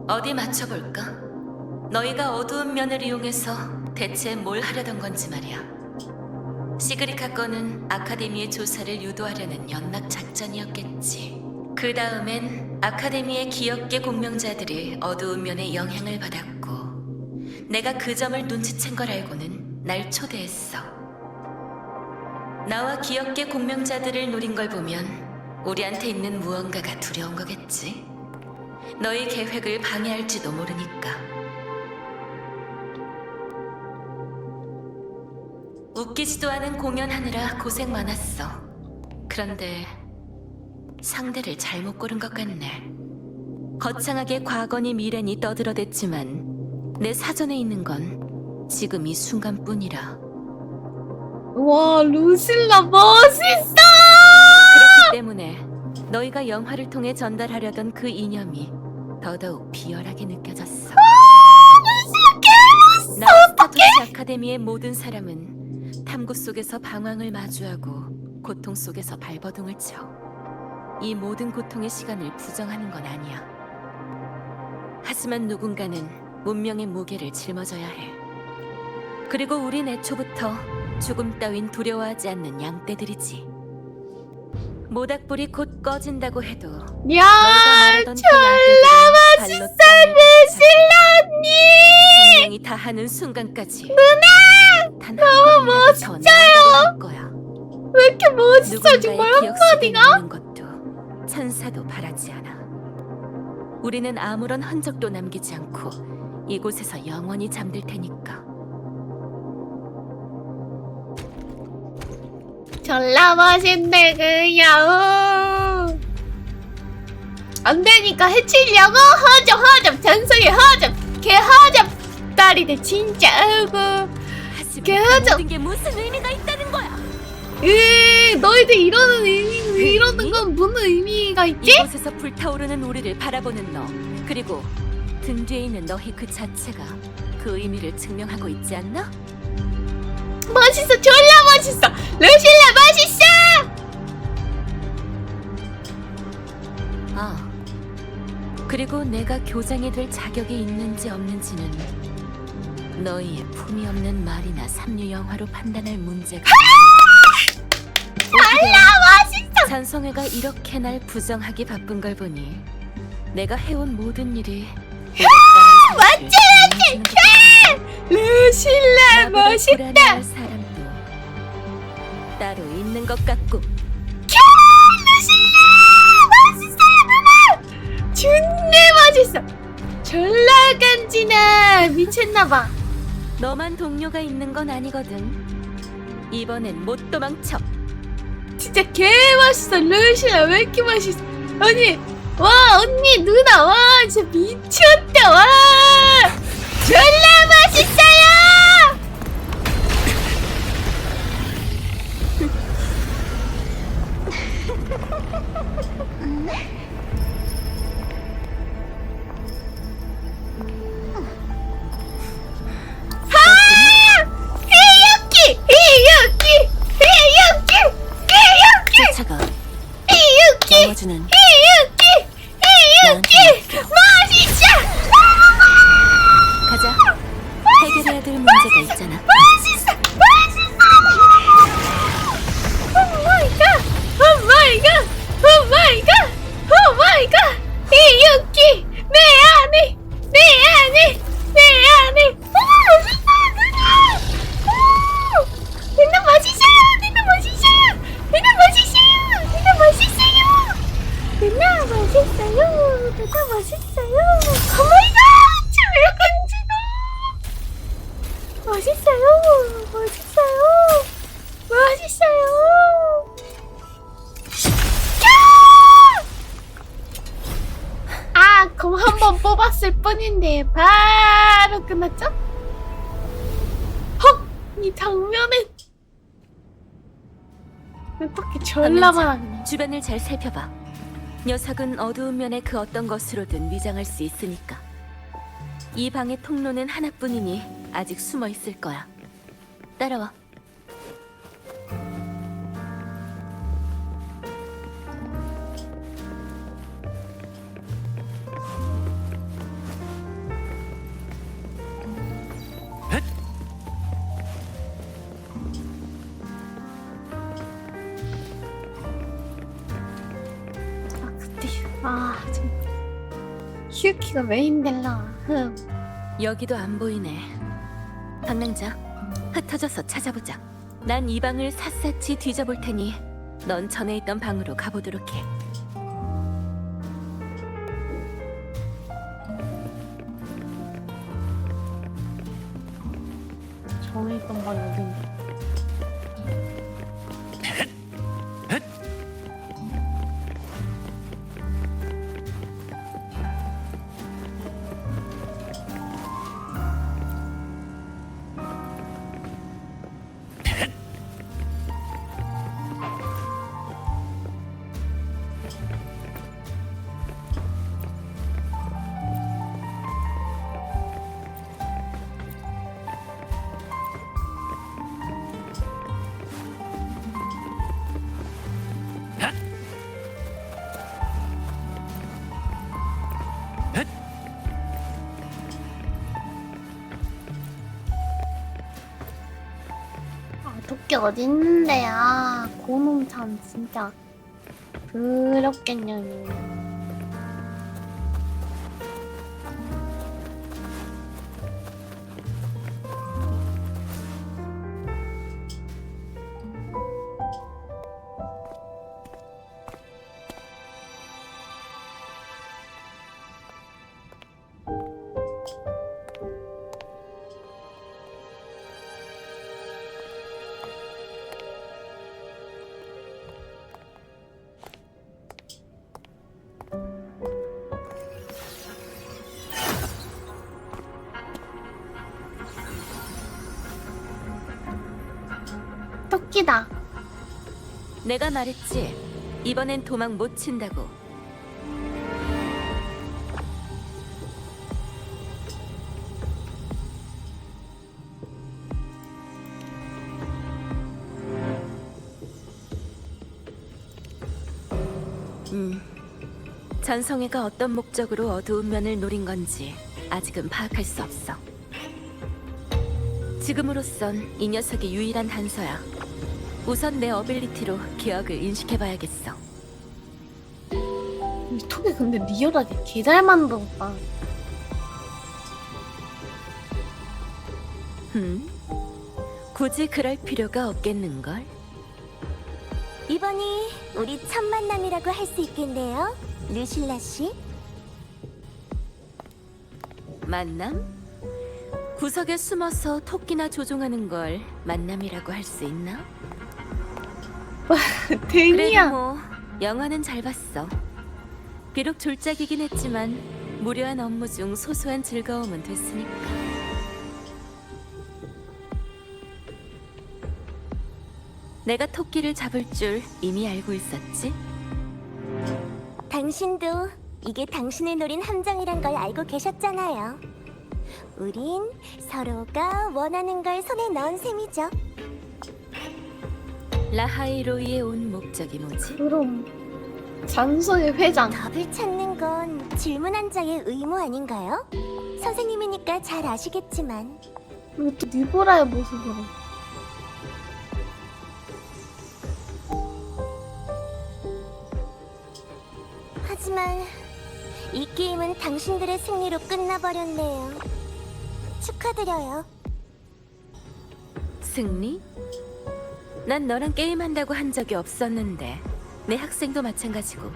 어디 맞춰볼까? 너희가 어두운 면을 이용해서 대체 뭘 하려던 건지 말이야. 시그리카 건은 아카데미의 조사를 유도하려는 연막 작전이었겠지. 그 다음엔 아카데미의 기억계 공명자들이 어두운 면에 영향을 받았고 내가 그 점을 눈치챈 걸 알고는 날 초대했어. 나와 기억계 공명자들을 노린 걸 보면 우리한테 있는 무언가가 두려운 거겠지. 너희 계획을 방해할지도 모르니까. 웃기지도 않은 공연하느라 고생 많았어. 그런데 상대를 잘못 고른 것 같네. 거창하게 과거니 미래니 떠들어댔지만 내 사전에 있는 건 지금 이 순간뿐이라. 와, 루실라 멋있어! 그렇기 때문에 너희가 영화를 통해 전달하려던 그 이념이 더더욱 비열하게 느껴졌어. 나와 스타토스 아카데미의 모든 사람은 탐구 속에서 방황을 마주하고 고통 속에서 발버둥을 쳐. 이 모든 고통의 시간을 부정하는 건 아니야. 하지만 누군가는 문명의 무게를 짊어져야 해. 그리고 우린 애초부터 죽음 따윈 두려워하지 않는 양떼들이지. 모닥불이 곧 꺼진다고 해도 야, 졸라 멋있어, 루실라님! 생명이 다하는 순간까지 누나! 너무 멋있어요! 거야. 왜 이렇게 멋있어, 정말 누군가의 기억 속에 한마디가? 있는 것도 천사도 바라지 않아. 우리는 아무런 흔적도 남기지 않고 이곳에서 영원히 잠들 테니까. 졸라 멋있네, 그냥. 안 되니까 해치려고 허접 전설의 허접 개 허접 다리들 진짜 아이고 하지만 개 그 허접. 모든 게 무슨 의미가 있다는 거야? 너희들 이러는 건 무슨 의미가 있지? 이곳에서 불타오르는 우리를 바라보는 너, 그리고 등 뒤에 있는 너희 그 자체가 그 의미를 증명하고 있지 않나? 멋있어, 졸라 멋있어. 루실라 멋있어. 아, 그리고 내가 교장이 될 자격이 있는지 없는지는 너희의 품위 없는 말이나 삼류 영화로 판단할 문제가 졸라 멋있어. 찬성회가 이렇게 날 부정하기 바쁜 걸 보니 내가 해온 모든 일이 옳았다는 사실을 루실라 나보다 멋있다. 불안해할 사람도 따로 있는 것 같고. 루실라 멋있어요 누나. 존내 멋있어. 졸라 간지나 미쳤나봐. 너만 동료가 있는 건 아니거든. 이번엔 못 도망쳐. 진짜 개 멋있어. 루실라 왜 이렇게 멋있어? 아니 와 언니 누나 와 진짜 미쳤다. 와 졸라 멋있어요. 쫓아가. 히유키 나머지는 히유키 멋있어. 가자. 해결해야 될 문제가 있잖아. 멋있어. 오 마이 갓. 오 마이 갓. 오 마이 갓. 오 마이 갓. 히유키 내 안에 오 멋있어 누나. 오 누나 멋있어요. 누나 멋있어요. 누나 멋있어요. 누나 멋있어요. 누나 멋있어요. 누나 멋있어요. 오 마이 갓. 졸라 간지다. 멋있어요. 멋있어요. 멋있어요. 아, 공 한 번 뽑았을 뿐인데 바로 끝났죠? 헉! 이 장면에 어떻게 졸라만 하네. 주변을 잘 살펴봐. 녀석은 어두운 면의 그 어떤 것으로든 위장할 수 있으니까. 이 방의 통로는 하나뿐이니 아직 숨어 있을 거야. 따라와. 아, 그때 좀 휴키가 왜 힘들나. 여기도 안 보이네. 방랑자, 흩어져서 찾아보자. 난 이 방을 샅샅이 뒤져볼 테니 넌 전에 있던 방으로 가보도록 해. 전에 있던 방 여기인데. 도끼 어디 있는데? 아, 고놈 참 진짜 그렇겠냐니. 토끼다. 내가 말했지. 이번엔 도망 못 친다고. 전성애가 어떤 목적으로 어두운 면을 노린 건지 아직은 파악할 수 없어. 지금으로선 이 녀석의 유일한 단서야. 우선 내 어빌리티로 기억을 인식해봐야겠어. 이 톡이 근데 리얼하게 개 잘 만들었다. 굳이 그럴 필요가 없겠는걸? 이번이 우리 첫 만남이라고 할 수 있겠네요, 루실라 씨. 만남? 구석에 숨어서 토끼나 조종하는 걸 만남이라고 할 수 있나? 그래도 대니야. 뭐 영화는 잘 봤어. 비록 졸작이긴 했지만 무료한 업무 중 소소한 즐거움은 됐으니까. 내가 토끼를 잡을 줄 이미 알고 있었지? 당신도 이게 당신을 노린 함정이란 걸 알고 계셨잖아요. 우린 서로가 원하는 걸 손에 넣은 셈이죠. 라하이로이에 온 목적이 뭐지? 그럼 잔소의 회장. 답을 찾는 건 질문 한 장의 의무 아닌가요? 선생님이니까 잘 아시겠지만. 그리고 또 니보라의 모습으로. 하지만 이 게임은 당신들의 승리로 끝나버렸네요. 축하드려요. 승리? 난 너랑 게임한다고 한 적이 없었는데 내 학생도 마찬가지고.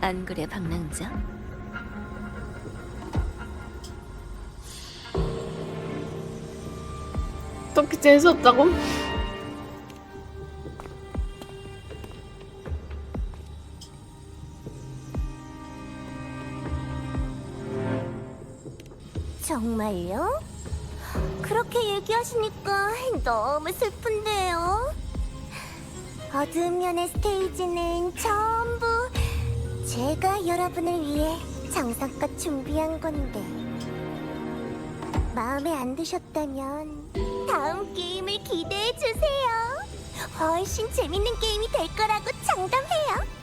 안 그래, 방랑자? 어떻게 재수없다고? 정말요? 그렇게 얘기하시니까 너무 슬픈데요. 어두운 면의 스테이지는 전부 제가 여러분을 위해 정성껏 준비한 건데, 마음에 안 드셨다면 다음 게임을 기대해 주세요. 훨씬 재밌는 게임이 될 거라고 장담해요.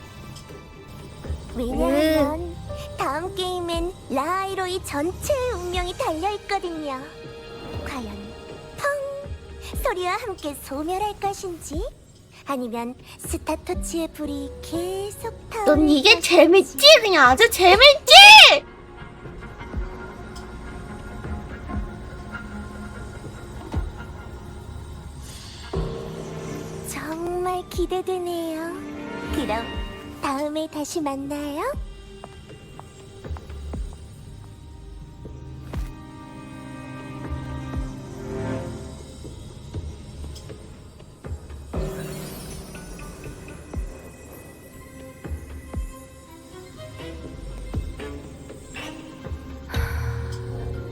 왜냐하면 다음 게임엔 라하이로이 전체의 운명이 달려있거든요. 과연 펑! 소리와 함께 소멸할 것인지, 아니면 스타토치의 불이 계속 타오를 넌 이게 것인지. 재밌지? 그냥 아주 재밌지? 정말 기대되네요. 그럼 다음에 다시 만나요.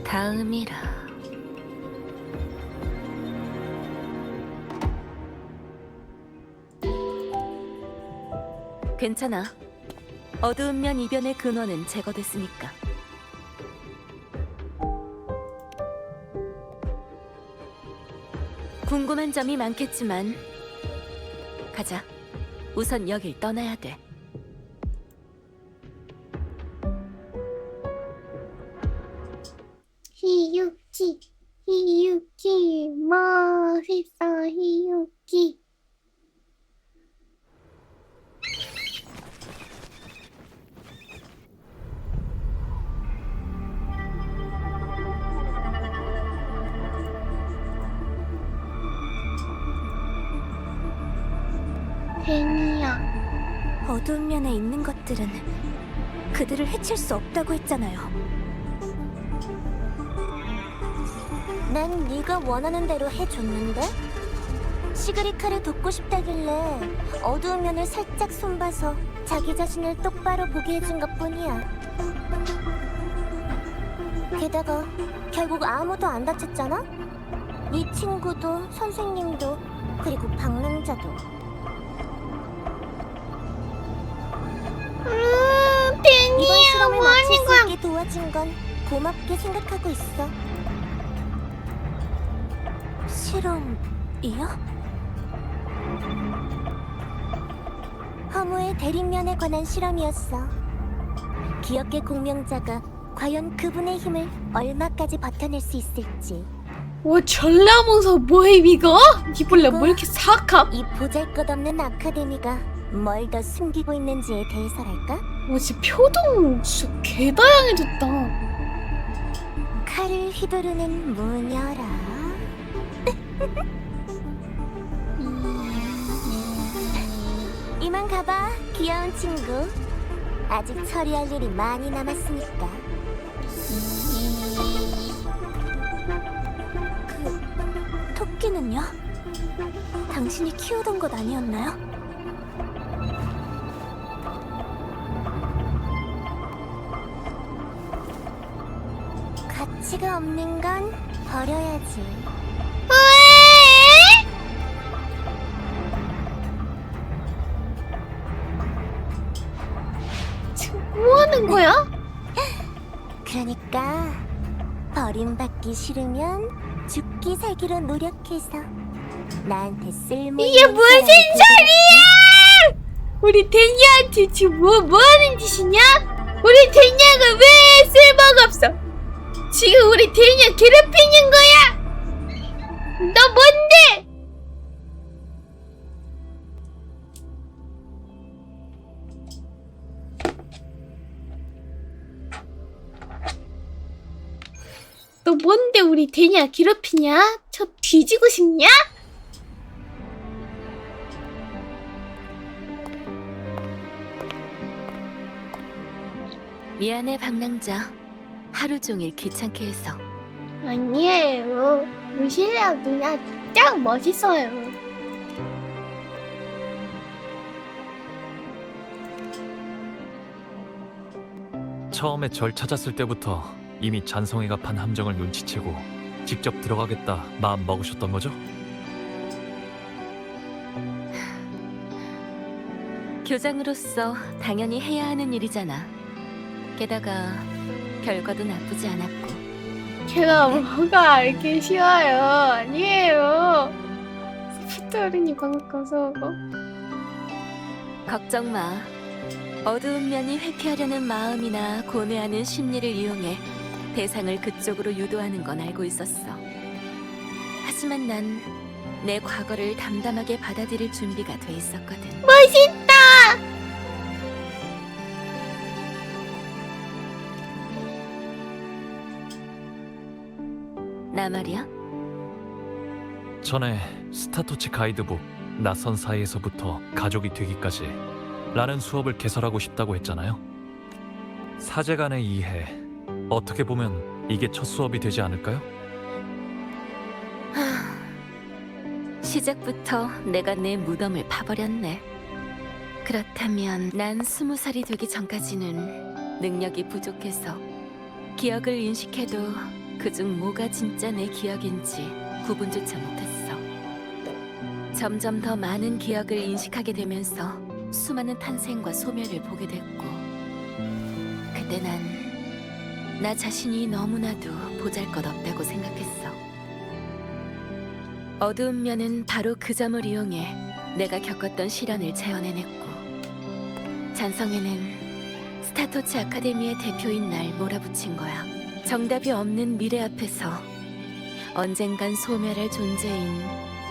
다음이라. 괜찮아. 어두운 면 이변의 근원은 제거됐으니까. 궁금한 점이 많겠지만 가자. 우선 여길 떠나야 돼. 히유키, 히유키, 멋있어, 히유키. 데니야. 어두운 면에 있는 것들은 그들을 해칠 수 없다고 했잖아요. 난 네가 원하는 대로 해줬는데? 시그리카를 돕고 싶다길래 어두운 면을 살짝 손봐서 자기 자신을 똑바로 보게 해준 것뿐이야. 게다가 결국 아무도 안 다쳤잖아? 네 친구도 선생님도 그리고 방랑자도. 이렇게 도와준 건 고맙게 생각하고 있어. 실험이요? 허무의 대립면에 관한 실험이었어. 기억의 공명자가 과연 그분의 힘을 얼마까지 버텨낼 수 있을지. 와 전라무서 뭐임 이거? 이벌레 뭐 이렇게 사악함? 이 보잘것없는 아카데미가 뭘 더 숨기고 있는지에 대해서랄까? 와 진짜 표동 진짜 개다양해졌다. 칼을 휘두르는 무녀라. 이만 가봐, 귀여운 친구. 아직 처리할 일이 많이 남았으니까. 그 토끼는요? 당신이 키우던 것 아니었나요? 가치가 없는 건 버려야지. 지금 뭐 하는 거야? 그러니까 버림받기 싫으면 죽기 살기로 노력해서 나한테 쓸모. 이게 무슨 소리야? 우리 데니한테 지금 뭐 하는 짓이냐? 우리 데니가 왜 쓸모가 없어? 지금 우리 데니야 괴롭히는 거야? 너 뭔데? 너 뭔데 우리 데니야 괴롭히냐? 저 뒤지고 싶냐? 미안해 방랑자. 하루 종일 귀찮게 해서. 아니에요. 루실라 누나 짱 멋있어요. 처음에 절 찾았을 때부터 이미 잔성이가 판 함정을 눈치채고 직접 들어가겠다 마음 먹으셨던 거죠? 교장으로서 당연히 해야 하는 일이잖아. 게다가 결과도 나쁘지 않았고. 걔가 뭐가 이렇게 쉬워요. 아니에요. 스프트 어린이 방금 가서 걱정 마. 어두운 면이 회피하려는 마음이나 고뇌하는 심리를 이용해 대상을 그쪽으로 유도하는 건 알고 있었어. 하지만 난 내 과거를 담담하게 받아들일 준비가 돼 있었거든. 멋있다. 나 말이야? 전에 스타토치 가이드북 낯선 사이에서부터 가족이 되기까지 라는 수업을 개설하고 싶다고 했잖아요. 사제간의 이해, 어떻게 보면 이게 첫 수업이 되지 않을까요? 시작부터 내가 내 무덤을 파버렸네. 그렇다면 난 20살이 되기 전까지는 능력이 부족해서 기억을 인식해도 그중 뭐가 진짜 내 기억인지 구분조차 못했어. 점점 더 많은 기억을 인식하게 되면서 수많은 탄생과 소멸을 보게 됐고, 그때 난 나 자신이 너무나도 보잘것없다고 생각했어. 어두운 면은 바로 그 점을 이용해 내가 겪었던 시련을 재현해냈고, 잔성에는 스타토치 아카데미의 대표인 날 몰아붙인 거야. 정답이 없는 미래 앞에서 언젠간 소멸할 존재인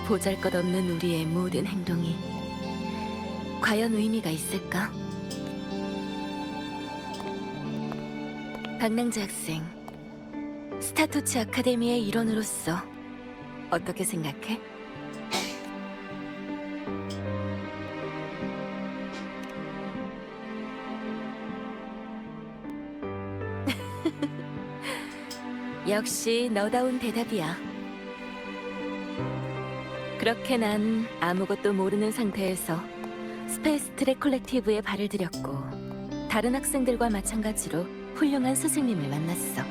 보잘것없는 우리의 모든 행동이 과연 의미가 있을까? 박랑자 학생, 스타토치 아카데미의 일원으로서 어떻게 생각해? 역시 너다운 대답이야. 그렇게 난 아무것도 모르는 상태에서 스페이스 트랙 콜렉티브에 발을 들였고, 다른 학생들과 마찬가지로 훌륭한 스승님을 만났어.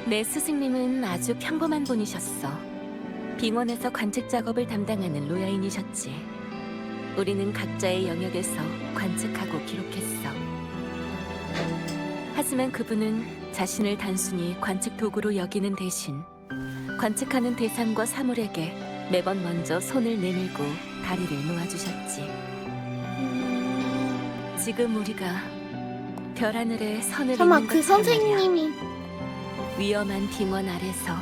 내 스승님은 아주 평범한 분이셨어. 빙원에서 관측 작업을 담당하는 로야인이셨지. 우리는 각자의 영역에서 관측하고 기록했어. 하지만 그분은 자신을 단순히 관측 도구로 여기는 대신 관측하는 대상과 사물에게 매번 먼저 손을 내밀고 다리를 놓아주셨지. 지금 우리가 별 하늘에 선을 설마 잇는 그 것처럼 말이야. 선생님이 위험한 빙원 아래서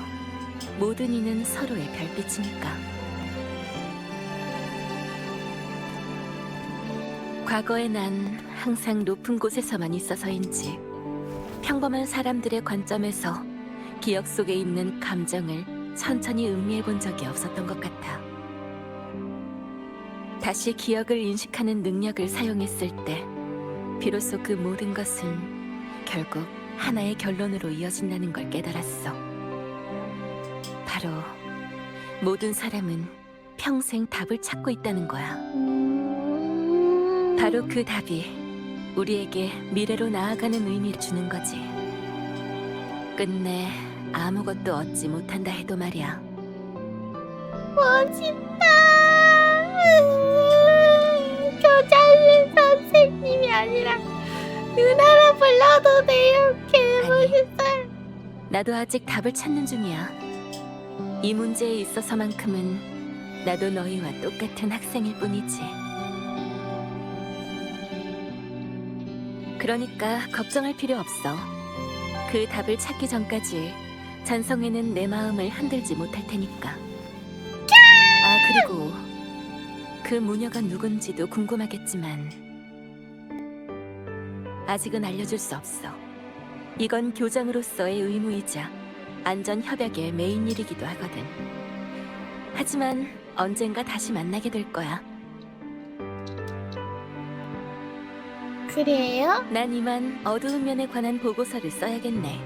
모든 이는 서로의 별빛이니까. 과거에 난 항상 높은 곳에서만 있어서인지 평범한 사람들의 관점에서 기억 속에 있는 감정을 천천히 음미해 본 적이 없었던 것 같아. 다시 기억을 인식하는 능력을 사용했을 때 비로소 그 모든 것은 결국 하나의 결론으로 이어진다는 걸 깨달았어. 바로 모든 사람은 평생 답을 찾고 있다는 거야. 바로 그 답이 우리에게 미래로 나아가는 의미를 주는 거지. 끝내 아무것도 얻지 못한다 해도 말이야. 멋있다. 교장님 선생님이 아니라 누나라 불러도 돼요. 개멋있어요. 나도 아직 답을 찾는 중이야. 이 문제에 있어서만큼은 나도 너희와 똑같은 학생일 뿐이지. 그러니까 걱정할 필요 없어. 그 답을 찾기 전까지 잔성이는 내 마음을 흔들지 못할 테니까. 아, 그리고 그 무녀가 누군지도 궁금하겠지만 아직은 알려줄 수 없어. 이건 교장으로서의 의무이자 안전 협약의 메인 일이기도 하거든. 하지만 언젠가 다시 만나게 될 거야. 그래요? 난 이만 어두운 면에 관한 보고서를 써야겠네.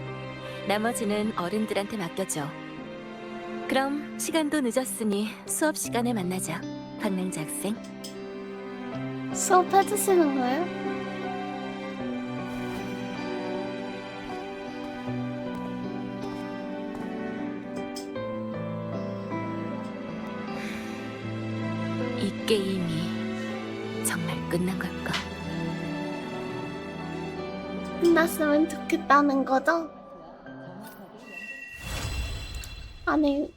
나머지는 어른들한테 맡겨줘. 그럼 시간도 늦었으니 수업 시간에 만나자. 박랑자 학생. 수업 해주시는 거예요? 이 게임이 정말 끝난 걸까? 끝났으면 좋겠다는 거죠? 아니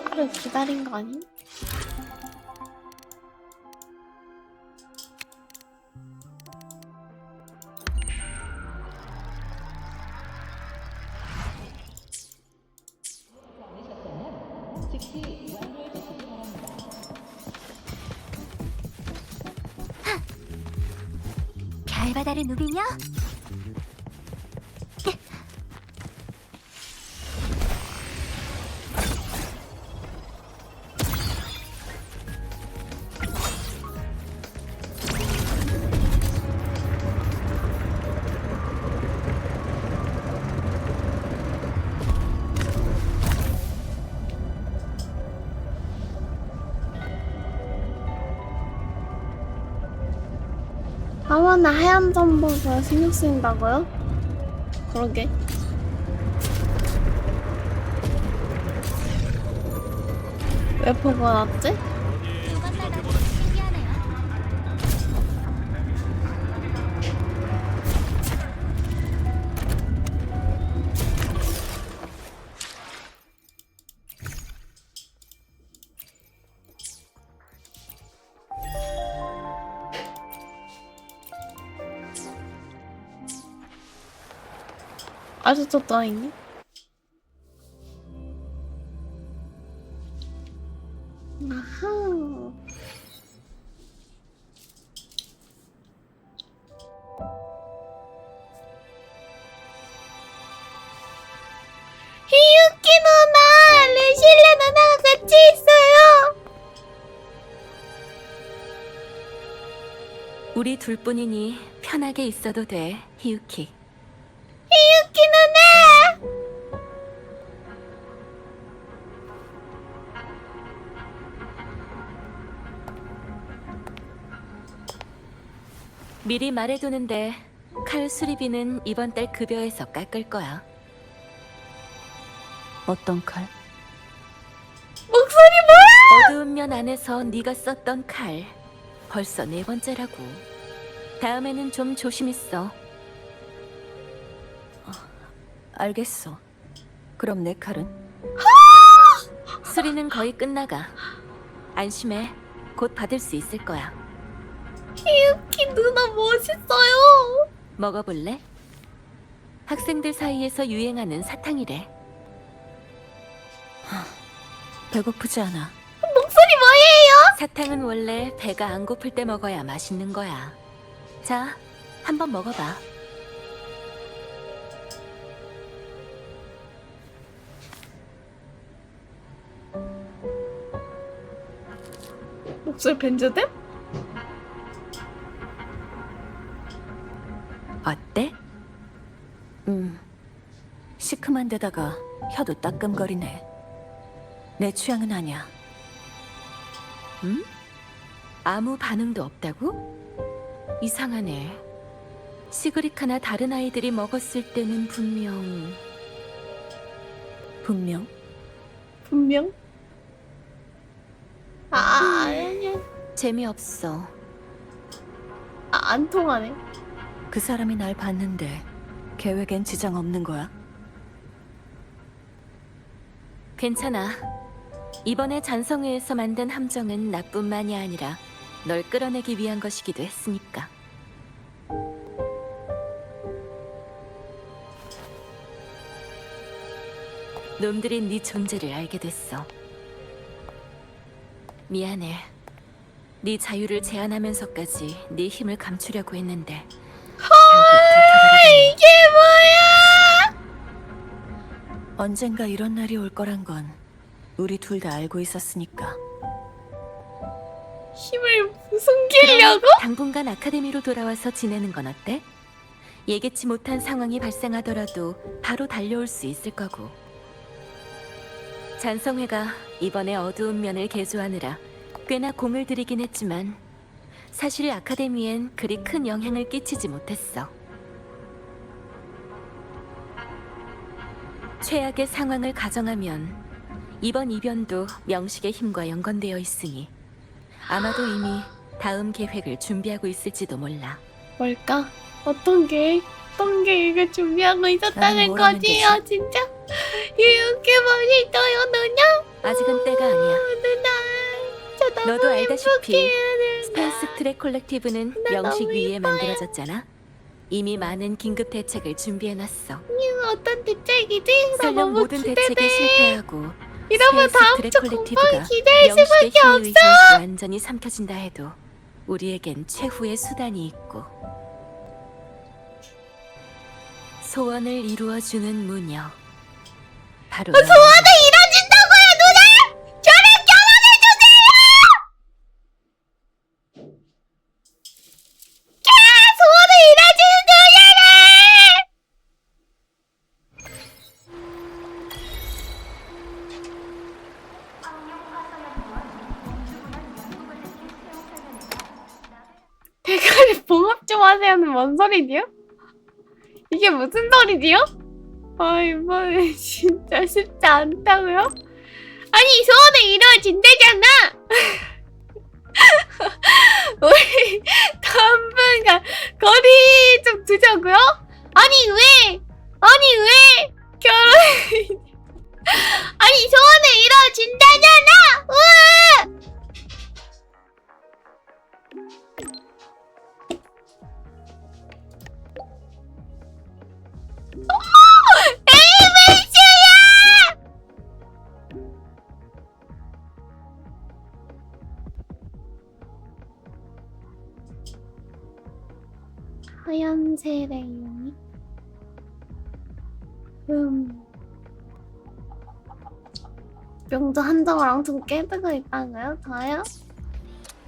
하루 기다린 거 아니? 별바다를 누비며 아무나 하얀 점보가 신경 쓰인다고요? 그러게. 왜 보고 났지? 이번 바다도 신기하네요. 아직도 떠있니? 아하. 히유키 누나! 루실레 누나가 같이 있어요! 우리 둘뿐이니 편하게 있어도 돼, 히유키. 히유키 누나! 미리 말해두는데 칼 수리비는 이번 달 급여에서 깎을 거야. 어떤 칼? 목소리 뭐야? 어두운 면 안에서 네가 썼던 칼 벌써 4번째라고. 다음에는 좀 조심히 써. 알겠어. 그럼 내 칼은? 수리는 거의 끝나가. 안심해. 곧 받을 수 있을 거야. 히유키 누나 멋있어요. 먹어볼래? 학생들 사이에서 유행하는 사탕이래. 배고프지 않아. 목소리 뭐예요? 사탕은 원래 배가 안 고플 때 먹어야 맛있는 거야. 자, 한번 먹어봐. 목소리 벤저댐? 어때? 시큼한 데다가 혀도 따끔거리네. 내 취향은 아니야. 응? 아무 반응도 없다고? 이상하네. 시그리카나 다른 아이들이 먹었을 때는 분명... 분명? 아니야. 재미없어. 안 통하네. 그 사람이 날 봤는데 계획엔 지장 없는 거야? 괜찮아. 이번에 잔성회에서 만든 함정은 나뿐만이 아니라 널 끌어내기 위한 것이기도 했으니까. 놈들이 네 존재를 알게 됐어. 미안해. 네 자유를 제한하면서까지 네 힘을 감추려고 했는데 이게 뭐야? 언젠가 이런 날이 올 거란 건 우리 둘 다 알고 있었으니까. 힘을 숨기려고? 당분간 아카데미로 돌아와서 지내는 건 어때? 예기치 못한 상황이 발생하더라도 바로 달려올 수 있을 거고. 잔성회가 이번에 어두운 면을 개조하느라 꽤나 공을 들이긴 했지만 사실 아카데미엔 그리 큰 영향을 끼치지 못했어. 최악의 상황을 가정하면 이번 이변도 명식의 힘과 연관되어 있으니 아마도 이미 다음 계획을 준비하고 있을지도 몰라. 뭘까? 어떤 계획을 준비하고 있었다는 난 뭐라는 거지요, 진짜? 이렇게 멋있어요, 누나? 아직은 때가 아니야. 누나, 저 너무 너도 알다시피 행복해요, 누나. 스페이스 트랙 콜렉티브는 나 명식 너무 위에 이뻐요. 만들어졌잖아. 이미 많은 긴급 대책을 준비해놨어. 어떤 대책이지? 나 설령 너무 모든 기대돼. 대책에 실패하고 이러면 스페이스 다음 트랙 주 콜렉티브가 공방 기대할 명식의 수밖에 힘에 없어. 의지해서 완전히 삼켜진다 해도 우리에겐 최후의 수단이 있고 소원을 이루어주는 무녀. 바로 소원을 이뤄진다고요, 누나! 저를 결혼해주세요! 소원을 이뤄주는 누나를! 대가리 봉합 좀 하세요는 뭔 소리지요? 이게 무슨 소리지요? 아, 이번에 진짜 쉽지 않다고요? 아니, 소원이 이루어진대잖아! 우리 당분간 거리 좀 두자고요? 아니, 왜 결혼... 아니, 소원이 이루어진다잖아! 우와! 에이메이씨야! 하얀색 레이온이 명도 한 장랑 2개 뜨고 있다고요? 저요?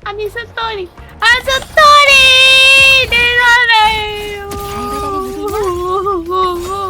아니 스토리 스토리! 대단해요. 달바닥을 누비며